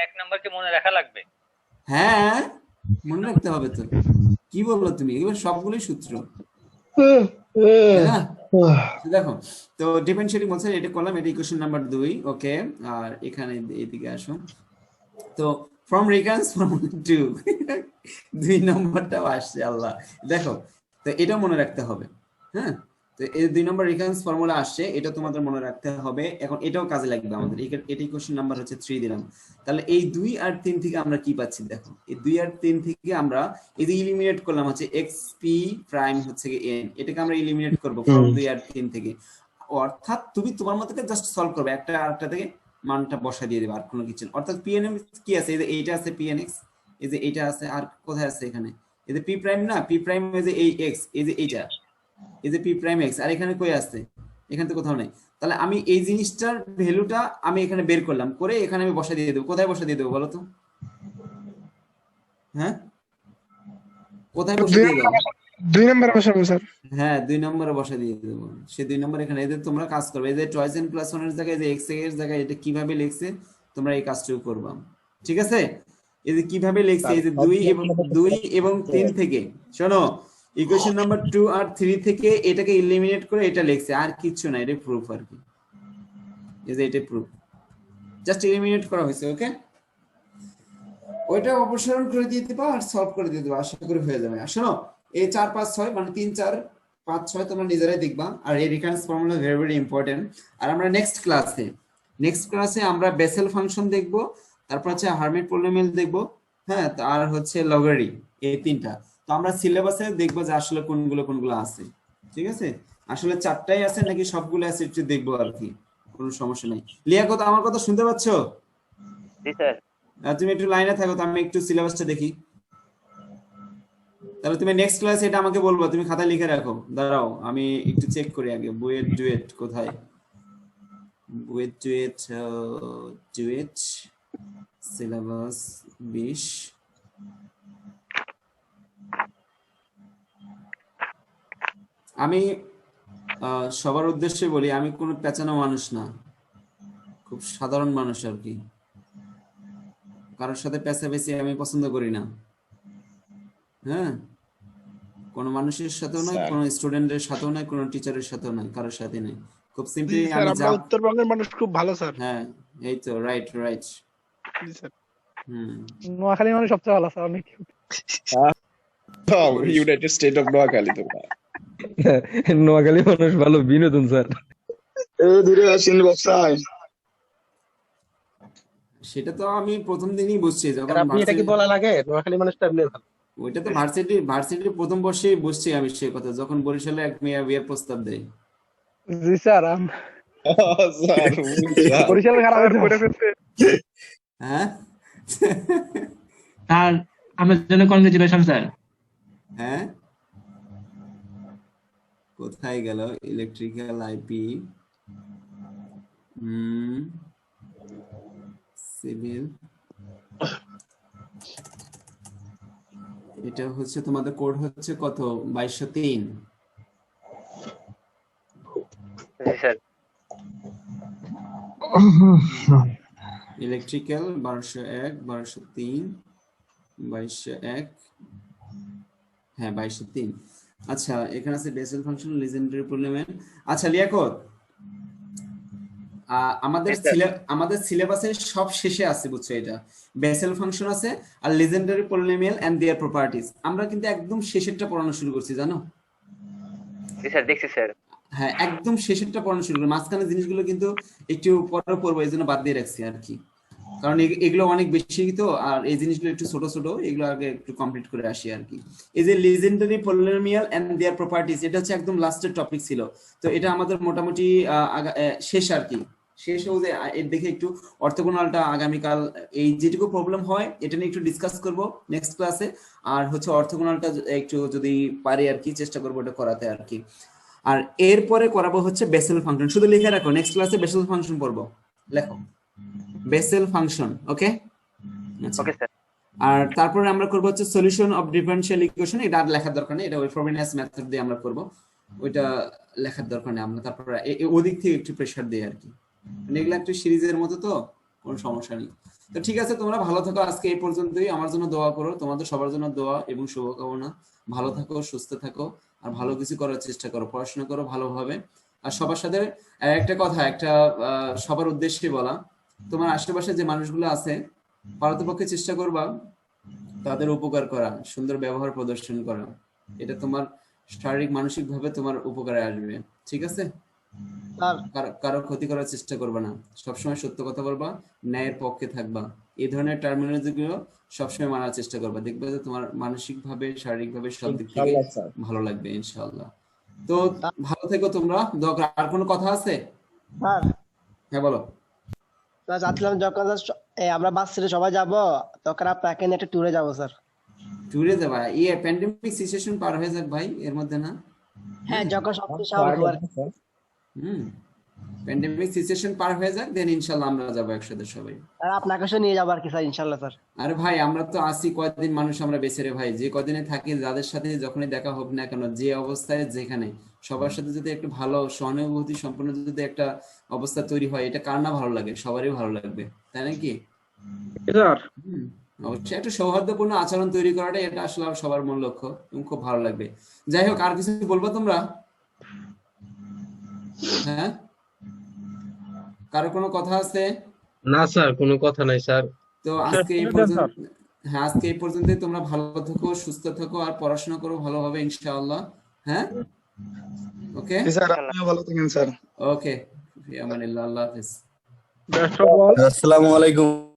1 নাম্বারকে মনে রাখা লাগবে।
হ্যাঁ, মনে রাখতে হবে তো। কি বললো তুমি? এবার সবগুলোই সূত্র। হ্যাঁ, দেখো তো ডিফারেন্সিয়েটিং বলছে, এটা করলাম, এটা ইকুয়েশন নাম্বার 2। ওকে, আর এখানে এইদিকে আসো। তো ফ্রম রিকারেন্স ফর্মুলা 2 2 নম্বরটাও আসছে, আল্লাহ। দেখো, তো এটা মনে রাখতে হবে। হ্যাঁ, তো এই 2 নম্বর রিকারেন্স ফর্মুলা আসছে, এটা তোমাদের মনে রাখতে হবে। এখন এটাও কাজে লাগবে আমাদের। এটা ইকুয়েশন নাম্বার হচ্ছে 3 দিলাম। তাহলে এই 2 আর 3 থেকে আমরা কি পাচ্ছি? দেখো এই 2 আর 3 থেকে আমরা এই যে ইলিমিনেট করলাম হচ্ছে xp প্রাইম হচ্ছে n, এটাকে আমরা ইলিমিনেট করব ফ্রম 2 আর 3 থেকে। অর্থাৎ তুমি তোমার মতো জাস্ট সলভ করবে, একটা আরেকটা থেকে মানটা বসা দিয়ে দেবে, আর কোনো কিছু না। অর্থাৎ pnm কি আছে? এই যে এইটা আছে pnx, এই যে এইটা আছে, আর কোথায় আছে? এখানে এই যে p প্রাইম না, p প্রাইম এই যে এই x, এই যে এইটা, এই যে p প্রাইম x, আর এখানে কই আছে? এখানে তো কোথাও নেই। তাহলে আমি এই জিনিসটার ভ্যালুটা আমি এখানে বের করলাম, করে এখানে আমি বসা দিয়ে দেবো। কোথায় বসা দিয়ে দেবো বলো তো? হ্যাঁ, কোথায় বসা দিয়ে দেবো?
2 নম্বরে বসাবো স্যার।
হ্যাঁ, 2 নম্বরে বসা দিয়ে দেবো। সে 2 নম্বর এখানে, এদের তোমরা কাজ করবে। এই যে টয়েস n প্লাস 1 এর জায়গায় যে x এর জায়গায় এটা কিভাবে লিখছে তোমরা এই কাজটাও করবা, ঠিক আছে? এই যে কিভাবে লিখছে, এই যে 2 এবং 3 থেকে, শোনো, ইকুয়েশন নাম্বার 2 আর 3 থেকে এটাকে এলিমিনেট করে এটা লিখছে, আর কিছু না, এটা প্রুফ আর কি। এই যে এটা প্রুফ, জাস্ট এলিমিনেট করা হয়েছে। ওকে, ওইটা অপসারণ করে দিয়ে দিবা আর সলভ করে দিয়ে দিবা, আশা করি হয়ে যাবে। আর শোনো, এই 4, 5, 6 মানে 3, 4, 5, 6 তোমরা নিজেরাই দেখবা। আর এই recurrence formula very very important. আর আমরা নেক্সট ক্লাসে আমরা বেসেল ফাংশন দেখব, তারপর হচ্ছে হার্মিট পলিনোমিয়াল দেখব, হ্যাঁ, আর হচ্ছে লগারি, এই 3টা। তো আমরা সিলেবাসে দেখবো যে আসলে কোনগুলো আছে, ঠিক আছে? আসলে 4টাই আছে নাকি সবগুলো আছে একটু দেখবো আর কি, কোনো সমস্যা নাই। লিয়াকত, আমার কথা শুনতে পাচ্ছ?
জি স্যার।
তুমি একটু লাইনে থাকো, তো আমি একটু সিলেবাসটা দেখি। তাহলে তুমি নেক্সট ক্লাসে এটা আমাকে বলবো, তুমি খাতায় লিখে রাখো। দাঁড়াও আমি একটু চেক করি আগে, বুয়েট ডুয়েট কোথায়? বুয়েট ডুয়েট সিলেবাস 20 আমি সবার উদ্দেশ্যে বলি, আমি কোনো পেঁচানো মানুষ না, খুব সাধারণ মানুষ আর কি। কারোর সাথে পেঁচাপেচি আমি পছন্দ করি না। হ্যাঁ, কোনো মানুষের সাথেও নয়, কোনো স্টুডেন্টের সাথেও নয়, কোনো টিচারের সাথেও নয়, কারোর সাথে নেই। খুব
জি
সিম্পলি
স্যার,
আমি
আমরা উত্তরবঙ্গের মানুষ খুব ভালো স্যার।
হ্যাঁ, এই তো রাইট।
জি স্যার।
নোয়াখালী মানুষ সবচেয়ে ভালো স্যার, অনেক
ইউনাইটেড স্টেট অফ নোয়াখালী তোমরা।
নোয়াখালী মানুষ ভালো বিনোদন স্যার।
দূরে আসেন বাসায়।
সেটা তো আমি প্রথম দিনই বুঝছি যখন
আপনি এটা কি বলা লাগে? নোয়াখালী মানুষটা এমনি ভালো।
ওইটা তো ভার্সিটির প্রথম বর্ষেই বুঝছি আমি সে কথা, যখন বরিশালে এক মেয়ে বিয়ের প্রস্তাব দেয়।
জি স্যার, বরিশালে খারাপ
হ্যাঁ
স্যার আপনার জন্য কংগ্রেচুলেশন স্যার।
হ্যাঁ, কোথায় গেল ইলেকট্রিক্যাল আইপি, সিভিল, এটা হচ্ছে তোমাদের কোড হচ্ছে কত? 2203। ইলেকট্রিক্যাল 1201, 1203, 2201, হ্যাঁ 2203। আচ্ছা, এখানে আছে বেসেল ফাংশন, লিজেন্ডারি পলিনোমিয়াল। আচ্ছা লিয়াকত, আমাদের সিলেবাসের সব শেষে আছে, বুঝছো? এটা বেসেল ফাংশন আছে আর legendary polynomial and their properties. আমরা কিন্তু একদম শেষেরটা পড়ানো শুরু করছি, জানো?
জি স্যার, দেখছি স্যার।
হ্যাঁ, একদম শেষেরটা পড়ানো শুরু করলাম, মাঝখানে জিনিসগুলো কিন্তু একটু পরে পড়বো, এই জন্য বাদ দিয়ে রাখছি আর কি। কারণ এগুলো অনেক বেশি তো, আর এই জিনিসগুলো একটু ছোট ছোট, এগুলো আগে একটু কমপ্লিট করে আসি আর কি। এই যে legendary polynomial and their properties, এটা হচ্ছে একদম লাস্টের টপিক ছিল। তো এটা আমাদের মোটামুটি শেষ আর কি। শেষ হয়ে যে এর দেখে একটু অর্থগোনালটা আগামীকাল এই যেটুকু প্রবলেম হয় এটা নিয়ে একটু ডিসকাস করব নেক্সট ক্লাসে। আর হচ্ছে অর্থগোনালটা একটু যদি পারি আর কি চেষ্টা করবো এটা করাতে আর কি। আর এরপরে করাবো হচ্ছে বেসেল ফাংশন। শুধু লিখে রাখো, নেক্সট ক্লাসে বেসেল ফাংশন পড়বো, লেখো বেসেল ফাংশন। ওকে
ওকে স্যার।
আর তারপরে আমরা করবো হচ্ছে সলিউশন অফ ডিফারেনশিয়াল ইকুয়েশন। এটা আর লেখার দরকার নেই, এটা ওই ফ্রবেনিয়াস মেথড দিয়ে আমরা করব, ওইটা লেখার দরকার নেই। আমরা তারপরে ওদিক থেকে একটু প্রেসার দিই আর কি। এগুলো একটু সিরিজের মতো, তো কোনো সমস্যা নেই। তো ঠিক আছে, তোমরা ভালো থাকো, আজকে এই পর্যন্তই। আমার জন্য দোয়া করো, তোমাদের সবার জন্য দোয়া এবং শুভকামনা। ভালো থাকো, সুস্থ থাকো, আর ভালো কিছু করার চেষ্টা করো, পড়াশোনা করো ভালোভাবে। আর সবার সাথে একটা কথা, একটা সবার উদ্দেশ্যে বলা, তোমার আশেপাশে যে মানুষগুলো আছে পারতপক্ষে চেষ্টা করবা তাদের উপকার করা, সুন্দর ব্যবহার প্রদর্শন করা। এটা তোমার শারীরিক মানসিক ভাবে তোমার উপকারে আসবে, ঠিক আছে? কারো ক্ষতি করার চেষ্টা করবা না, সবসময় সত্য কথা বলবা, ন্যায়ের পক্ষে থাকবা। এই ধরনের টার্মিনোলজি গুলো সবসময় মানার চেষ্টা করবা, দেখবে যে তোমার মানসিক ভাবে শারীরিক ভাবে সব দিক থেকে ভালো লাগবে ইনশাআল্লাহ। তো ভালো থেকো তোমরা, দোয়া করো। আর কোনো কথা আছে? হ্যাঁ বলো।
যাচ্ছিলাম যখন আমরা বাস ছেড়ে সবাই যাব, তখন আপনাকে নিয়ে একটা ট্যুরে যাবো স্যার।
ট্যুরে যাবা? প্যান্ডেমিক সিচুয়েশন পার হয়ে যাক ভাই, এর মধ্যে না?
হ্যাঁ, যখন সবকিছু স্বাভাবিক হবে।
প্যান্ডেমিক সিচুয়েশন পার হয়ে যাক, দেন ইনশাআল্লাহ আমরা যাবো একসাথে সবাই।
আর আপনাকে সঙ্গে নিয়ে যাবো আর কি স্যার, ইনশাআল্লাহ স্যার।
আরে ভাই, আমরা তো আসি কয়দিন মানুষ আমরা বেঁচে রে ভাই, যে কদিনে থাকি যাদের সাথে যখনই দেখা হোক না কেন, যে অবস্থায় যেখানে, সবার সাথে যদি একটু ভালো সহানুভূতি সম্পন্ন যদি একটা অবস্থা তৈরি হয়, এটা কার না ভালো লাগে? সবারই ভালো লাগবে, তাই নাকি? অবশ্যই একটা সৌহার্দ্যপূর্ণ আচরণ তৈরি করাটা এটা আসলে সবার মূল লক্ষ্য, এবং খুব ভালো লাগবে। যাই হোক, আর কিছু বলবো তোমরা? হ্যাঁ, কারো কোনো কথা আছে?
না স্যার, কোনো কথা নাই স্যার।
তো আজকে এই পর্যন্ত, হ্যাঁ আজকে এই পর্যন্তই। তোমরা ভালো থাকো, সুস্থ থাকো, আর পড়াশোনা করো ভালোভাবে ইনশাআল্লাহ। হ্যাঁ, ওকে
স্যার, আপনিও ভালো থাকেন স্যার।
ওকে, ফি আমানিল্লাহ, আল্লাহ হাফেজ।
আসসালামু আলাইকুম।